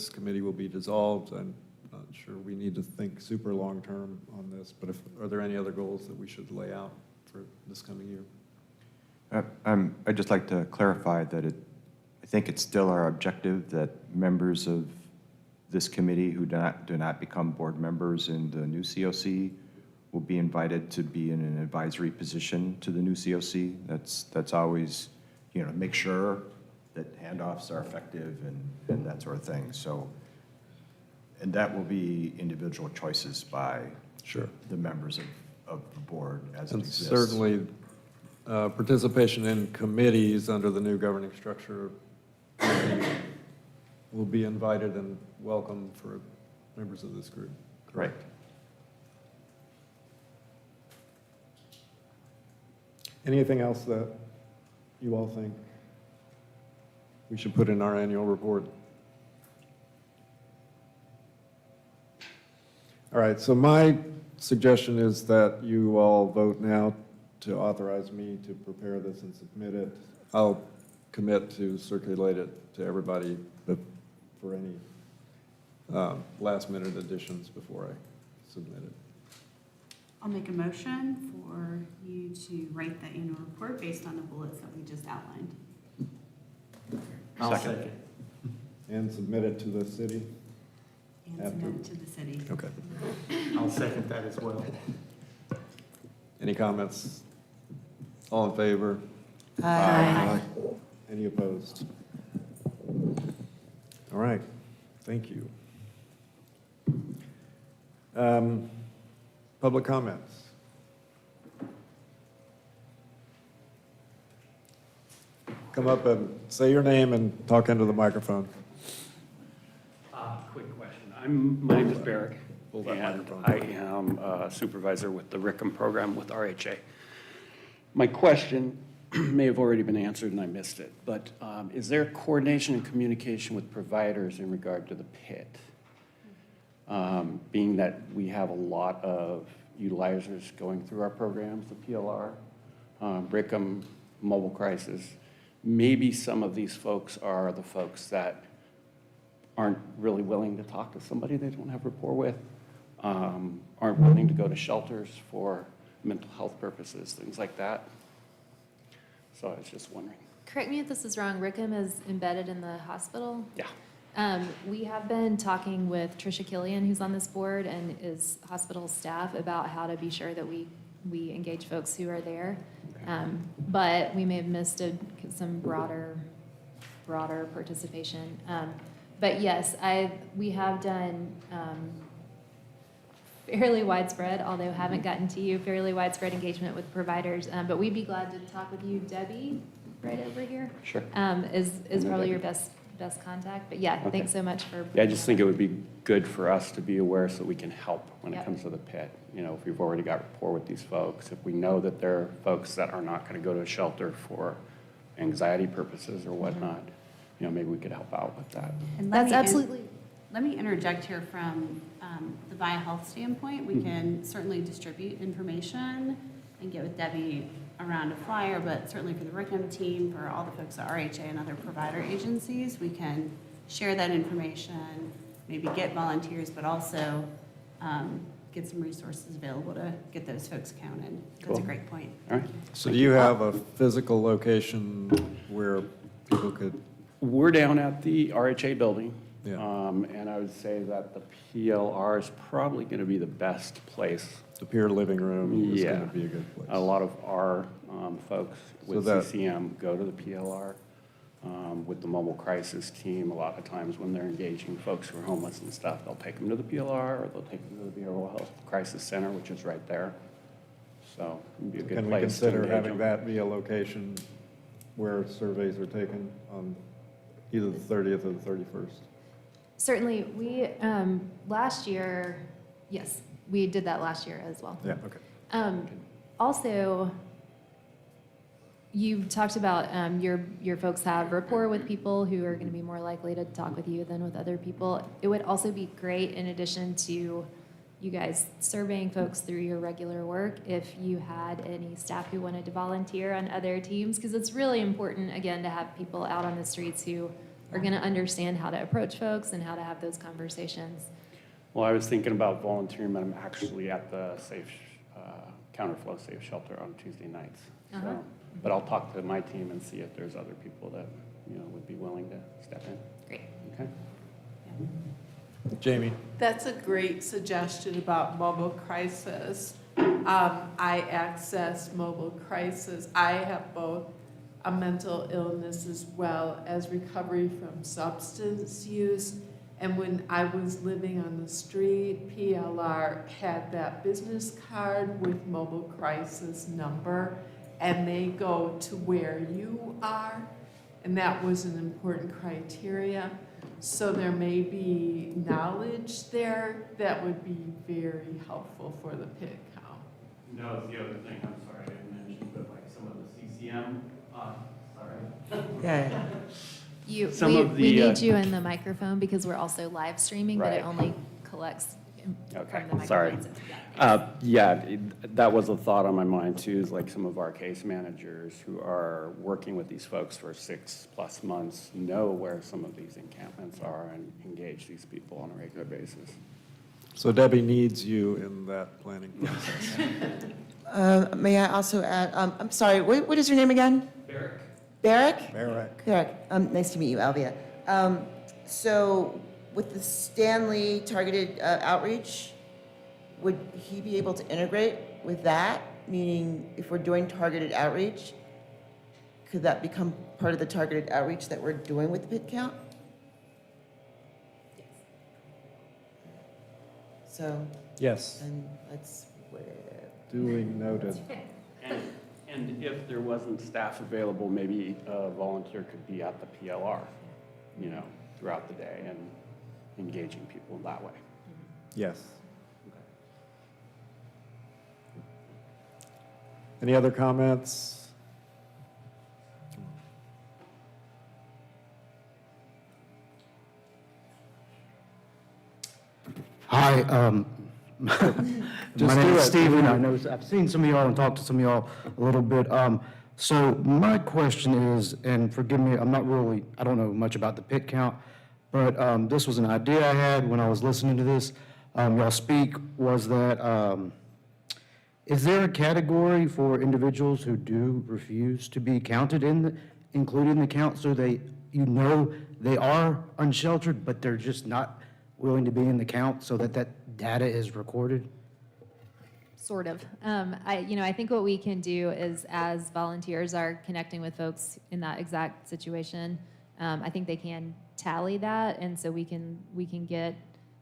committee will be dissolved. I'm not sure we need to think super long-term on this, but are there any other goals that we should lay out for this coming year? I'd just like to clarify that I think it's still our objective that members of this committee who do not become board members in the new COC will be invited to be in an advisory position to the new COC. That's always, make sure that handoffs are effective and that sort of thing. So, and that will be individual choices by the members of the board as it And exists. certainly, participation in committees under the new governing structure will be invited and welcome for members of this group. Correct. Anything else that you all think we should put in our annual report? All right, so my suggestion is that you all vote now to authorize me to prepare this and submit it. I'll commit to circulate it to everybody for any last-minute additions before I submit it. I'll make a motion for you to write the annual report based on the bullets that we just outlined. I'll Second. second. And submit it to the city? And After- submit it to the city. Okay. I'll second that as well. Any comments? All in favor? Aye. Any opposed? All right, thank you. Public comments? Come up and say your name and talk into the microphone. Quick question. My name is Barrick, Hold that and microphone. I am a supervisor with the RICM program with RHA. My question may have already been answered and I missed it, but is there coordination and communication with providers in regard to the pit? Being that we have a lot of utilizers going through our programs, the PLR, RICM, Mobile Crisis, maybe some of these folks are the folks that aren't really willing to talk to somebody they don't have rapport with, aren't willing to go to shelters for mental health purposes, things like that. So I was just wondering. Correct me if this is wrong, RICM is embedded in the hospital? Yeah. We have been talking with Tricia Killian, who's on this board, and is hospital staff, about how to be sure that we engage folks who are there. But we may have missed some broader participation. But yes, we have done fairly widespread, although haven't gotten to you, fairly widespread engagement with providers. But we'd be glad to talk with you. Debbie, right over here, Sure. is probably your best best contact. But yeah, Okay. thanks so much for. Yeah, I just think it would be good for us to be aware so we can help when it Yep. comes to the pit. You know, if we've already got rapport with these folks, if we know that they're folks that are not going to go to a shelter for anxiety purposes or whatnot, you know, maybe we could help out with that. And That's absolutely. Let me interject here from the BioHealth standpoint. We can certainly distribute information and get with Debbie around a flyer, but certainly for the Rickham team, for all the folks at RHA and other provider agencies, we can share that information, maybe get volunteers, but also get some resources available to get those folks counted. That's Cool. a great point. All right. So do you have a physical location where people could, We're down at the RHA building. Yeah. And I would say that the PLR is probably going to be the best place. the peer living room is Yeah. going to be a good place? A lot of our folks with So that- CCM go to the PLR. With the mobile crisis team, a lot of times when they're engaging folks who are homeless and stuff, they'll take them to the PLR or they'll take them to the Behavioral Health Crisis Center, which is right there. So it'd be a good Can we place to consider engage having them. that be a location where surveys are taken on either the 30th or the 31st? Certainly, we, last year, yes, we did that last year as well. Yeah, okay. Also, you talked about your folks have rapport with people who are going to be more likely to talk with you than with other people. It would also be great, in addition to you guys surveying folks through your regular work, if you had any staff who wanted to volunteer on other teams, because it's really important, again, to have people out on the streets who are going to understand how to approach folks and how to have those conversations. Well, I was thinking about volunteering, but I'm actually at the Counterflow Safe Shelter on Tuesday nights. So, Uh-huh. but I'll talk to my team and see if there's other people that, you know, would be willing to step in. Great. Okay? Jamie? That's a great suggestion about mobile crisis. I access mobile crisis. I have both a mental illness as well as recovery from substance use. And when I was living on the street, PLR had that business card with mobile crisis number, and they go to where you are, and that was an important criteria. So there may be knowledge there that would be very helpful for the pit count. No, it's the other thing, I'm sorry, I didn't mention, but like some of the CCM, sorry. Yeah. Some of We the, need you in the microphone because we're also live streaming, but it Right. only collects Okay, from the sorry. microphones. That was a thought on my mind too, is like some of our case managers who are working with these folks for 6+ months know where some of these encampments are and engage these people on a regular basis. So Debbie needs you in that planning process. May I also add, I'm sorry, what is your name again? Barrick. Barrick? Merrick. Derek, nice to meet you, Alvia. So with the Stanley targeted outreach, would he be able to integrate with that? Meaning, if we're doing targeted outreach, could that become part of the targeted outreach that we're doing with the pit count? So, Yes, then let's, duly noted. And if there wasn't staff available, maybe a volunteer could be at the PLR, you know, throughout the day and engaging people that way. Yes. Any other comments? Hi, my Just name do is it. Steven. I know, I've seen some of y'all and talked to some of y'all a little bit. So my question is, and forgive me, I don't know much about the pit count, but this was an idea I had when I was listening to this. Y'all speak, was that, is there a category for individuals who do refuse to be counted included in the count, so they are unsheltered, but they're just not willing to be in the count so that data is recorded? Sort of. I think what we can do is, as volunteers are connecting with folks in that exact situation, I think they can tally that, and so we can get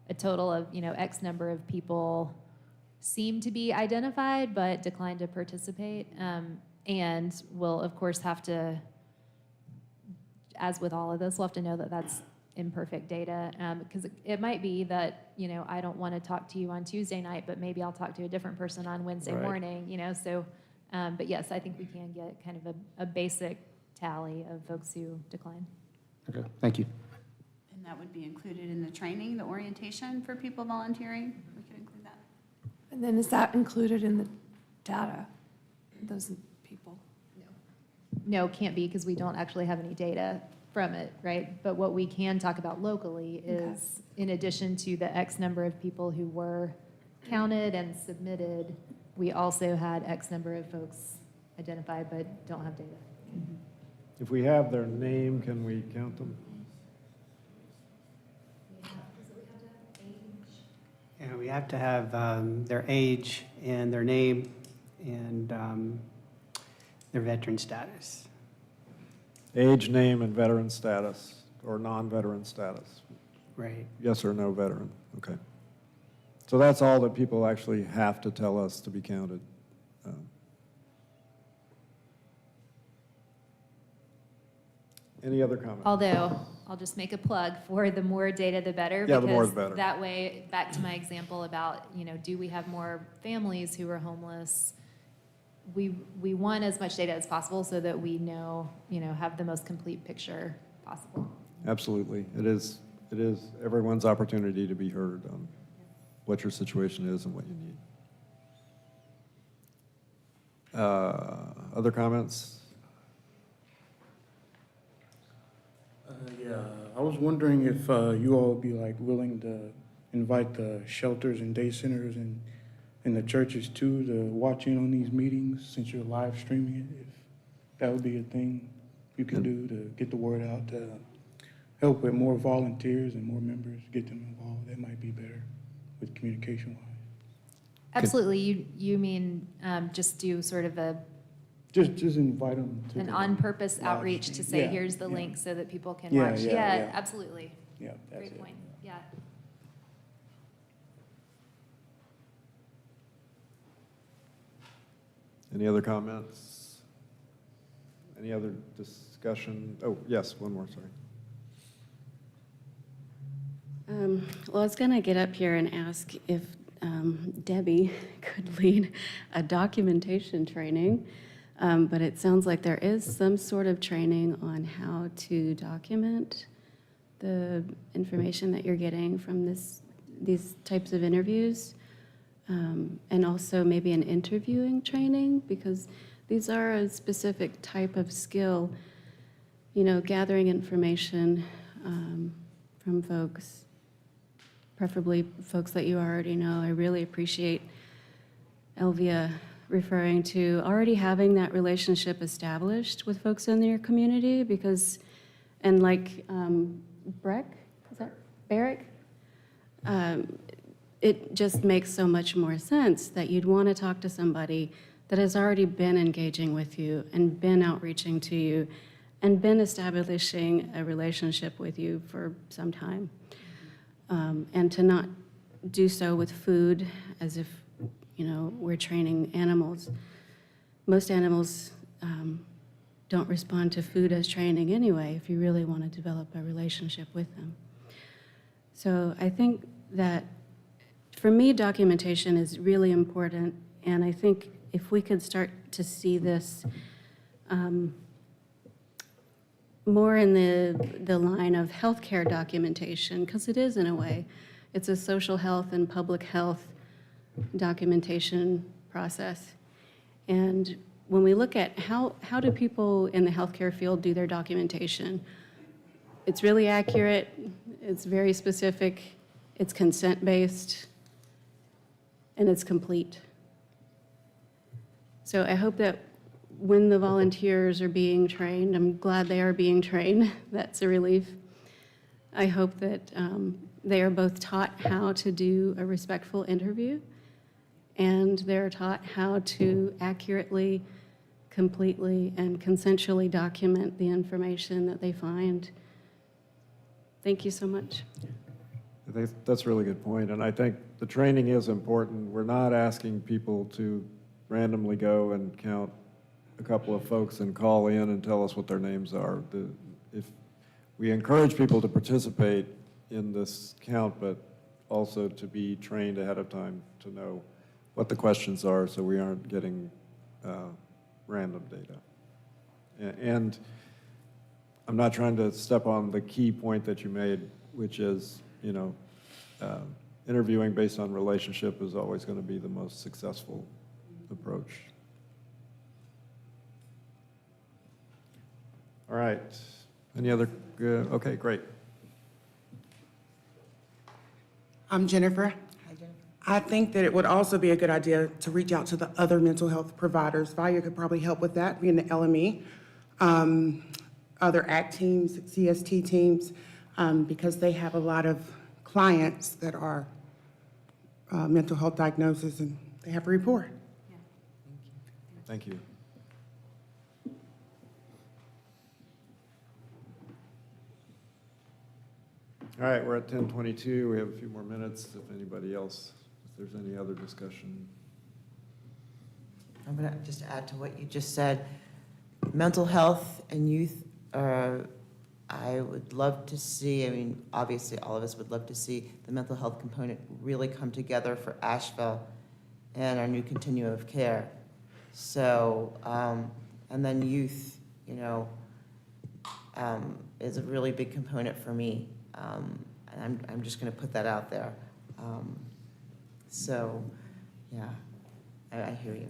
a total of, X number of people seem to be identified but decline to participate, and we'll of course have to as with all of this, we'll have to know that that's imperfect data, because it might be that, you know, I don't want to talk to you on Tuesday night, but maybe I'll talk to a different person on Wednesday Right. morning, you know, so, but yes, I think we can get kind of a basic tally of folks who decline. Okay, thank you. And that would be included in the training, the orientation for people volunteering? We could include that. And then is that included in the data, those people? No, can't be, because we don't actually have any data from it, right? But what we can talk about locally is, in addition to the X number of people who were counted and submitted, we also had X number of folks identified but don't have data. If we have their name, can we count them? Yeah, we have to have their age and their name and their veteran status. Age, name, and veteran status, or non-veteran status. Right. Yes or no veteran, okay. So that's all that people actually have to tell us to be counted. Any other comments? Although, I'll just make a plug for the more data, the better. Yeah, the more because the better. That way, back to my example about, you know, do we have more families who are homeless? We want as much data as possible so that we know, you know, have the most complete picture possible. Absolutely. It is everyone's opportunity to be heard on what your situation is and what you need. Other comments? Yeah, I was wondering if you all would be like willing to invite the shelters and day centers and the churches too to watch in on these meetings since you're live streaming it. If that would be a thing you can do to get the word out, to help with more volunteers and more members, get them involved, that might be better with communication wise. Absolutely. You mean just do sort of Just invite them to an the on-purpose live outreach to stream. say, Yeah, here's the yeah. link so that people can Yeah, watch. yeah, Yeah, yeah. absolutely. Yeah, that's Great it. point. Yeah. Any other comments? Any other discussion? Oh, yes, one more, sorry. Well, I was going to get up here and ask if Debbie could lead a documentation training, but it sounds like there is some sort of training on how to document the information that you're getting from these types of interviews, and also maybe an interviewing training, because these are a specific type of skill, you know, gathering information from folks, preferably folks that you already know. I really appreciate Elvia referring to already having that relationship established with folks in your community, because, and like Breck, is that Barrick? It just makes so much more sense that you'd want to talk to somebody that has already been engaging with you and been outreaching to you and been establishing a relationship with you for some time. And to not do so with food as if, you know, we're training animals. Most animals don't respond to food as training anyway, if you really want to develop a relationship with them. So I think that, for me, documentation is really important, and I think if we could start to see this more in the line of healthcare documentation, because it is in a way. It's a social health and public health documentation process. And when we look at how do people in the healthcare field do their documentation, it's really accurate, it's very specific, it's consent-based, and it's complete. So I hope that when the volunteers are being trained, I'm glad they are being trained, that's a relief. I hope that they are both taught how to do a respectful interview, and they're taught how to accurately, completely, and consensually document the information that they find. Thank you so much. I think that's a really good point, and I think the training is important. We're not asking people to randomly go and count a couple of folks and call in and tell us what their names are. we encourage people to participate in this count, but also to be trained ahead of time to know what the questions are, so we aren't getting random data. And I'm not trying to step on the key point that you made, which is, you know, interviewing based on relationship is always going to be the most successful approach. All right. Any other? Okay, great. I'm Jennifer. Hi, Jennifer. I think that it would also be a good idea to reach out to the other mental health providers. Vaya could probably help with that, being the LME. Other ACT teams, CST teams, because they have a lot of clients that are mental health diagnosis and they have a report. Thank you. All right, we're at 10:22. We have a few more minutes. If anybody else, if there's any other discussion. I'm going to just add to what you just said. Mental health and youth, I would love to see, I mean, obviously all of us would love to see the mental health component really come together for Asheville and our new continuum of care. So, and then youth, you know, is a really big component for me. And I'm just going to put that out there. So, yeah, I hear you.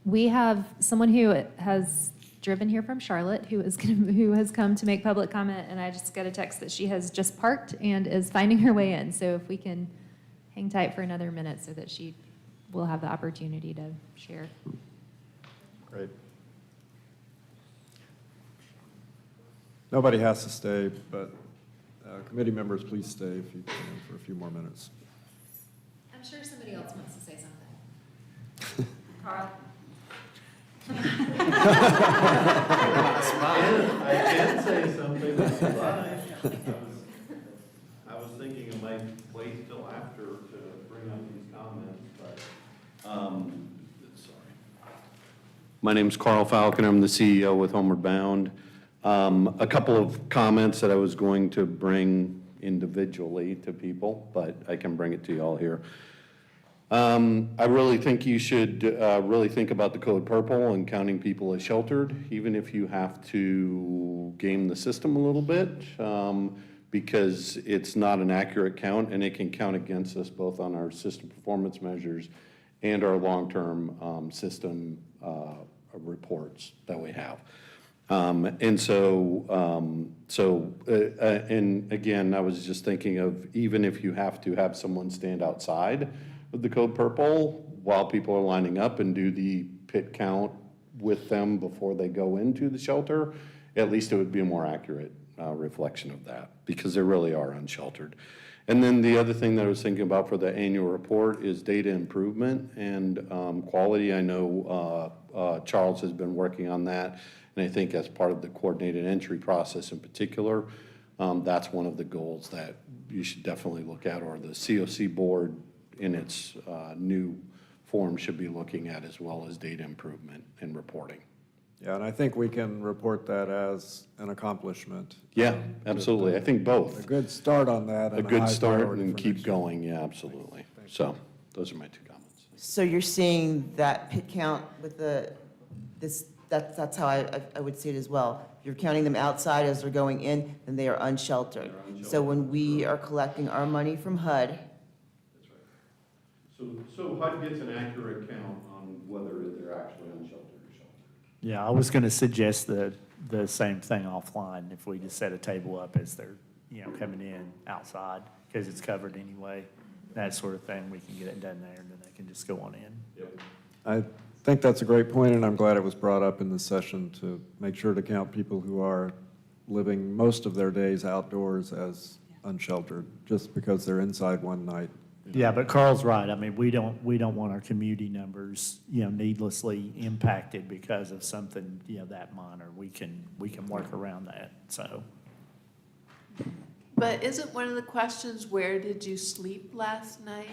We have someone who has driven here from Charlotte who has come to make public comment, and I just got a text that she has just parked and is finding her way in. So if we can hang tight for another minute so that she will have the opportunity to share. Great. Nobody has to stay, but committee members, please stay if you can for a few more minutes. I'm sure somebody else wants to say something. Carl? I can say something. I was thinking I might wait till after to bring up these comments, but, sorry. My name's Carl Falcon. I'm the CEO with Homeward Bound. A couple of comments that I was going to bring individually to people, but I can bring it to you all here. I really think you should really think about the code purple and counting people as sheltered, even if you have to game the system a little bit, because it's not an accurate count and it can count against us both on our system performance measures and our long-term system reports that we have. And again, I was just thinking of even if you have to have someone stand outside of the code purple while people are lining up and do the pit count with them before they go into the shelter, at least it would be a more accurate reflection of that, because they really are unsheltered. And then the other thing that I was thinking about for the annual report is data improvement and quality. I know Charles has been working on that, and I think as part of the coordinated entry process in particular, that's one of the goals that you should definitely look at, or the COC board in its new form should be looking at, as well as data improvement and reporting. Yeah, and I think we can report that as an accomplishment. Yeah, absolutely. I think both. A good start on that. A and good high start priority and for keep next year. going, yeah, absolutely. So, those are my two comments. So you're seeing that pit count with that's how I would see it as well. If you're counting them outside as they're going in, then they are unsheltered. So when we are collecting our money from HUD. So HUD gets an accurate count on whether they're actually unsheltered or sheltered. Yeah, I was going to suggest the same thing offline, if we just set a table up as they're, coming in outside, because it's covered anyway, that sort of thing. We can get it done there, and then they can just go on in. Yep. I think that's a great point, and I'm glad it was brought up in this session to make sure to count people who are living most of their days outdoors as unsheltered, just because they're inside one night. Yeah, but Carl's right. I mean, we don't want our community numbers, needlessly impacted because of something, that minor. We can work around that, so. But isn't one of the questions, where did you sleep last night?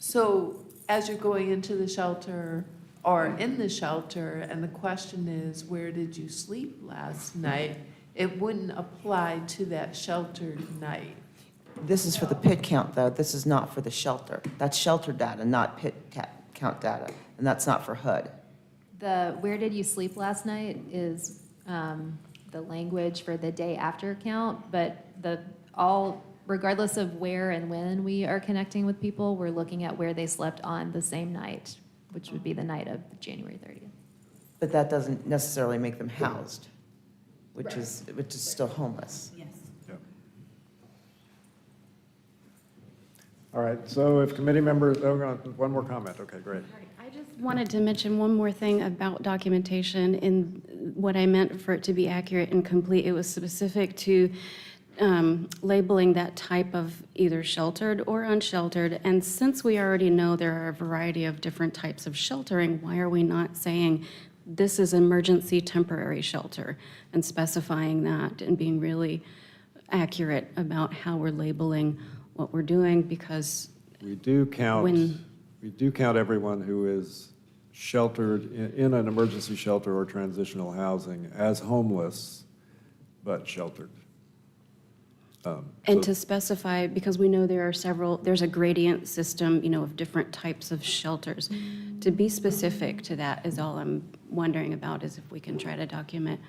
So as you're going into the shelter or in the shelter, and the question is, where did you sleep last night? It wouldn't apply to that sheltered night. This is for the pit count, though. This is not for the shelter. That's shelter data, not pit count data, and that's not for HUD. The where did you sleep last night is the language for the day after count, but regardless of where and when we are connecting with people, we're looking at where they slept on the same night, which would be the night of January 30th. But that doesn't necessarily make them housed, which is still homeless. Yes. All right, so if committee members, one more comment, okay, great. I just wanted to mention one more thing about documentation. In what I meant for it to be accurate and complete, it was specific to labeling that type of either sheltered or unsheltered. And since we already know there are a variety of different types of sheltering, why are we not saying this is emergency temporary shelter and specifying that and being really accurate about how we're labeling what we're doing? Because We do count everyone who is sheltered in an emergency shelter or transitional housing as homeless, but sheltered. And to specify, because we know there are there's a gradient system, of different types of shelters. To be specific to that is all I'm wondering about, is if we can try to document,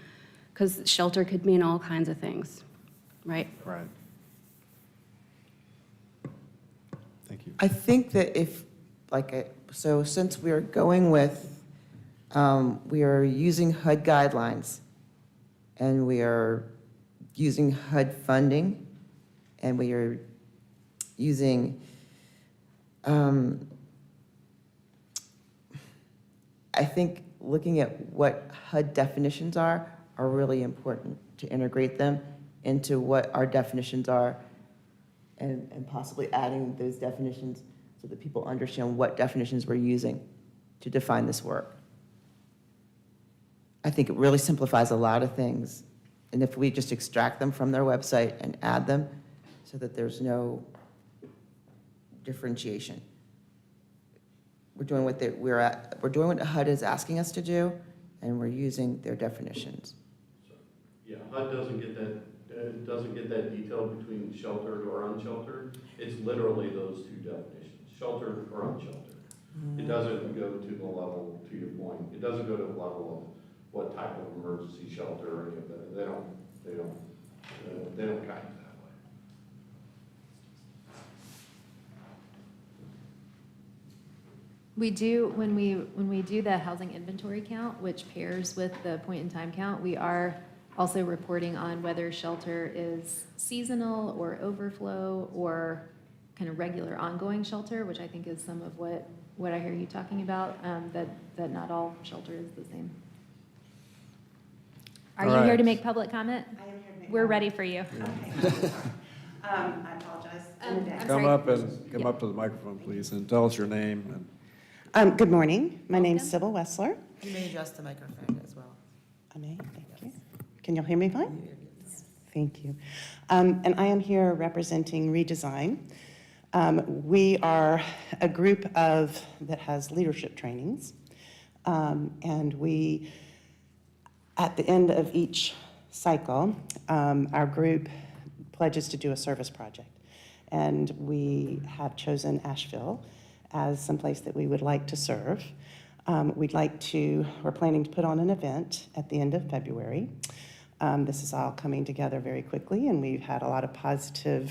because shelter could mean all kinds of things, right? Right. Thank you. I think that so since we are going with, we are using HUD guidelines, and we are using HUD funding, and we are using, I think looking at what HUD definitions are really important to integrate them into what our definitions are, and possibly adding those definitions so that people understand what definitions we're using to define this work. I think it really simplifies a lot of things. And if we just extract them from their website and add them so that there's no differentiation. We're doing what HUD is asking us to do, and we're using their definitions. Yeah, HUD doesn't get that detail between sheltered or unsheltered. It's literally those two definitions, sheltered or unsheltered. It doesn't go to the level, to your point, it doesn't go to the level of what type of emergency shelter or any of that. They don't guide that way. We do, when we do the housing inventory count, which pairs with the point-in-time count, we are also reporting on whether shelter is seasonal or overflow or kind of regular ongoing shelter, which I think is some of what I hear you talking about, that not all shelter is the same. Are you here to make public comment? I am here to make We're ready for you. Okay. I apologize. Come up to the microphone, please, and tell us your name. Good morning. My name's Sybil Wessler. You may adjust the microphone as well. I may, thank you. Can you all hear me fine? Thank you. And I am here representing Redesign. We are a group that has leadership trainings. And we, at the end of each cycle, our group pledges to do a service project. And we have chosen Asheville as someplace that we would like to serve. We're planning to put on an event at the end of February. This is all coming together very quickly, and we've had a lot of positive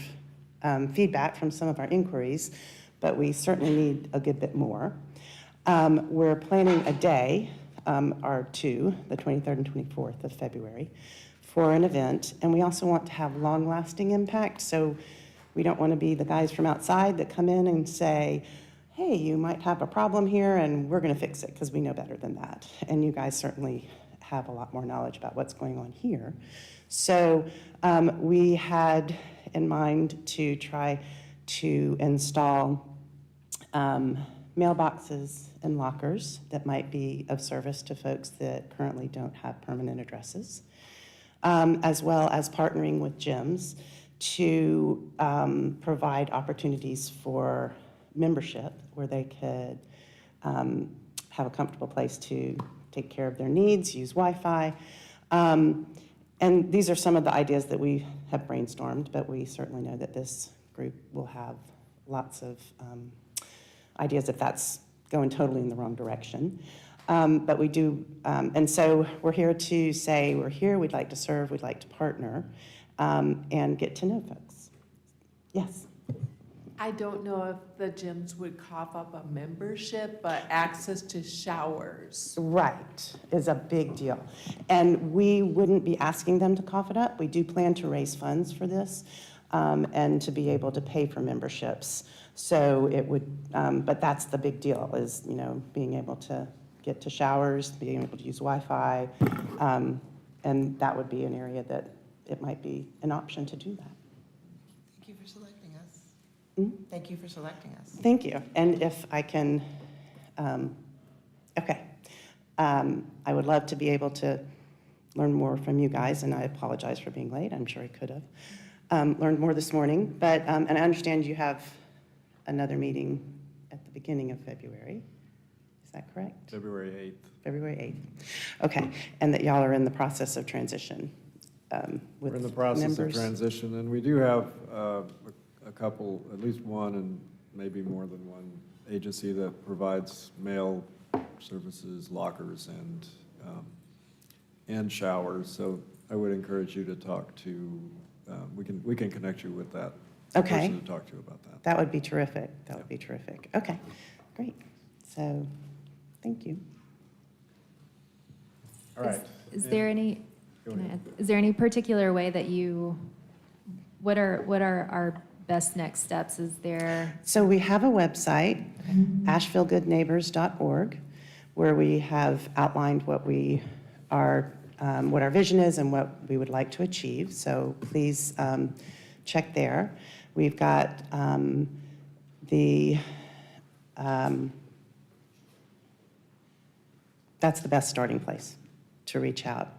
feedback from some of our inquiries, but we certainly need a good bit more. We're planning a day, or two, the 23rd and 24th of February, for an event, and we also want to have long-lasting impact, so we don't want to be the guys from outside that come in and say, hey, you might have a problem here, and we're going to fix it, because we know better than that. And you guys certainly have a lot more knowledge about what's going on here. So we had in mind to try to install mailboxes and lockers that might be of service to folks that currently don't have permanent addresses, as well as partnering with gyms to provide opportunities for membership where they could have a comfortable place to take care of their needs, use Wi-Fi. And these are some of the ideas that we have brainstormed, but we certainly know that this group will have lots of ideas if that's going totally in the wrong direction. But we do, and so we're here to say, we're here, we'd like to serve, we'd like to partner, and get to know folks. Yes? I don't know if the gyms would cough up a membership, but access to showers. Right, is a big deal. And we wouldn't be asking them to cough it up. We do plan to raise funds for this and to be able to pay for memberships. So it would, but that's the big deal is, you know, being able to get to showers, being able to use Wi-Fi. And that would be an area that it might be an option to do that. Thank you for selecting us. Hmm? Thank you for selecting us. Thank you. And if I can, okay. I would love to be able to learn more from you guys, and I apologize for being late. I'm sure I could have learned more this morning. But, and I understand you have another meeting at the beginning of February. Is that correct? February 8th. February 8th. Okay. And that y'all are in the process of transition with We're in the process members. of transition, and we do have a couple, at least one and maybe more than one agency that provides mail services, lockers, and showers. So I would encourage you to talk to, we can connect you with that Okay. person to talk to you about that. That would be terrific. That would be terrific. Okay, great. So, thank you. All right. Is there any, Go can I ahead. add- is there any particular way that you, what are our best next steps? Is there, So we have a website, ashevillegoodneighbors.org, where we have outlined what we are, what our vision is and what we would like to achieve. So please check there. We've got that's the best starting place to reach out,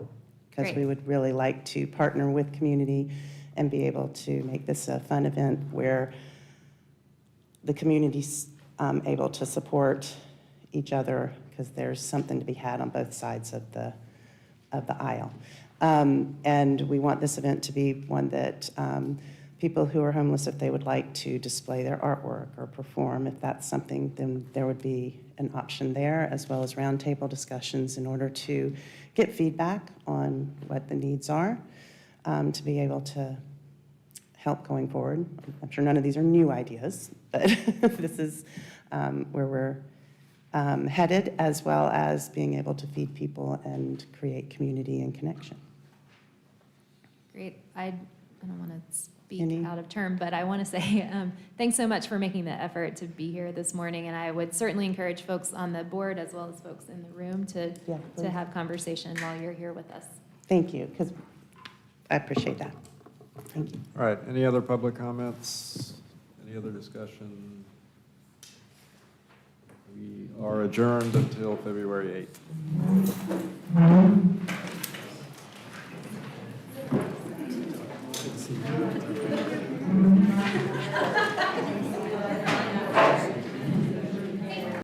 because we Great. would really like to partner with community and be able to make this a fun event where the community's able to support each other, because there's something to be had on both sides of the aisle. And we want this event to be one that people who are homeless, if they would like to display their artwork or perform, if that's something, then there would be an option there, as well as roundtable discussions in order to get feedback on what the needs are, to be able to help going forward. I'm sure none of these are new ideas, but this is where we're headed, as well as being able to feed people and create community and connection. great, I don't want to speak Any- out of term, but I want to say thanks so much for making the effort to be here this morning. And I would certainly encourage folks on the board as well as folks in the room to please. have conversation while you're here with us. Thank you, because I appreciate that. Thank you. All right, any other public comments? Any other discussion? We are adjourned until February 8th.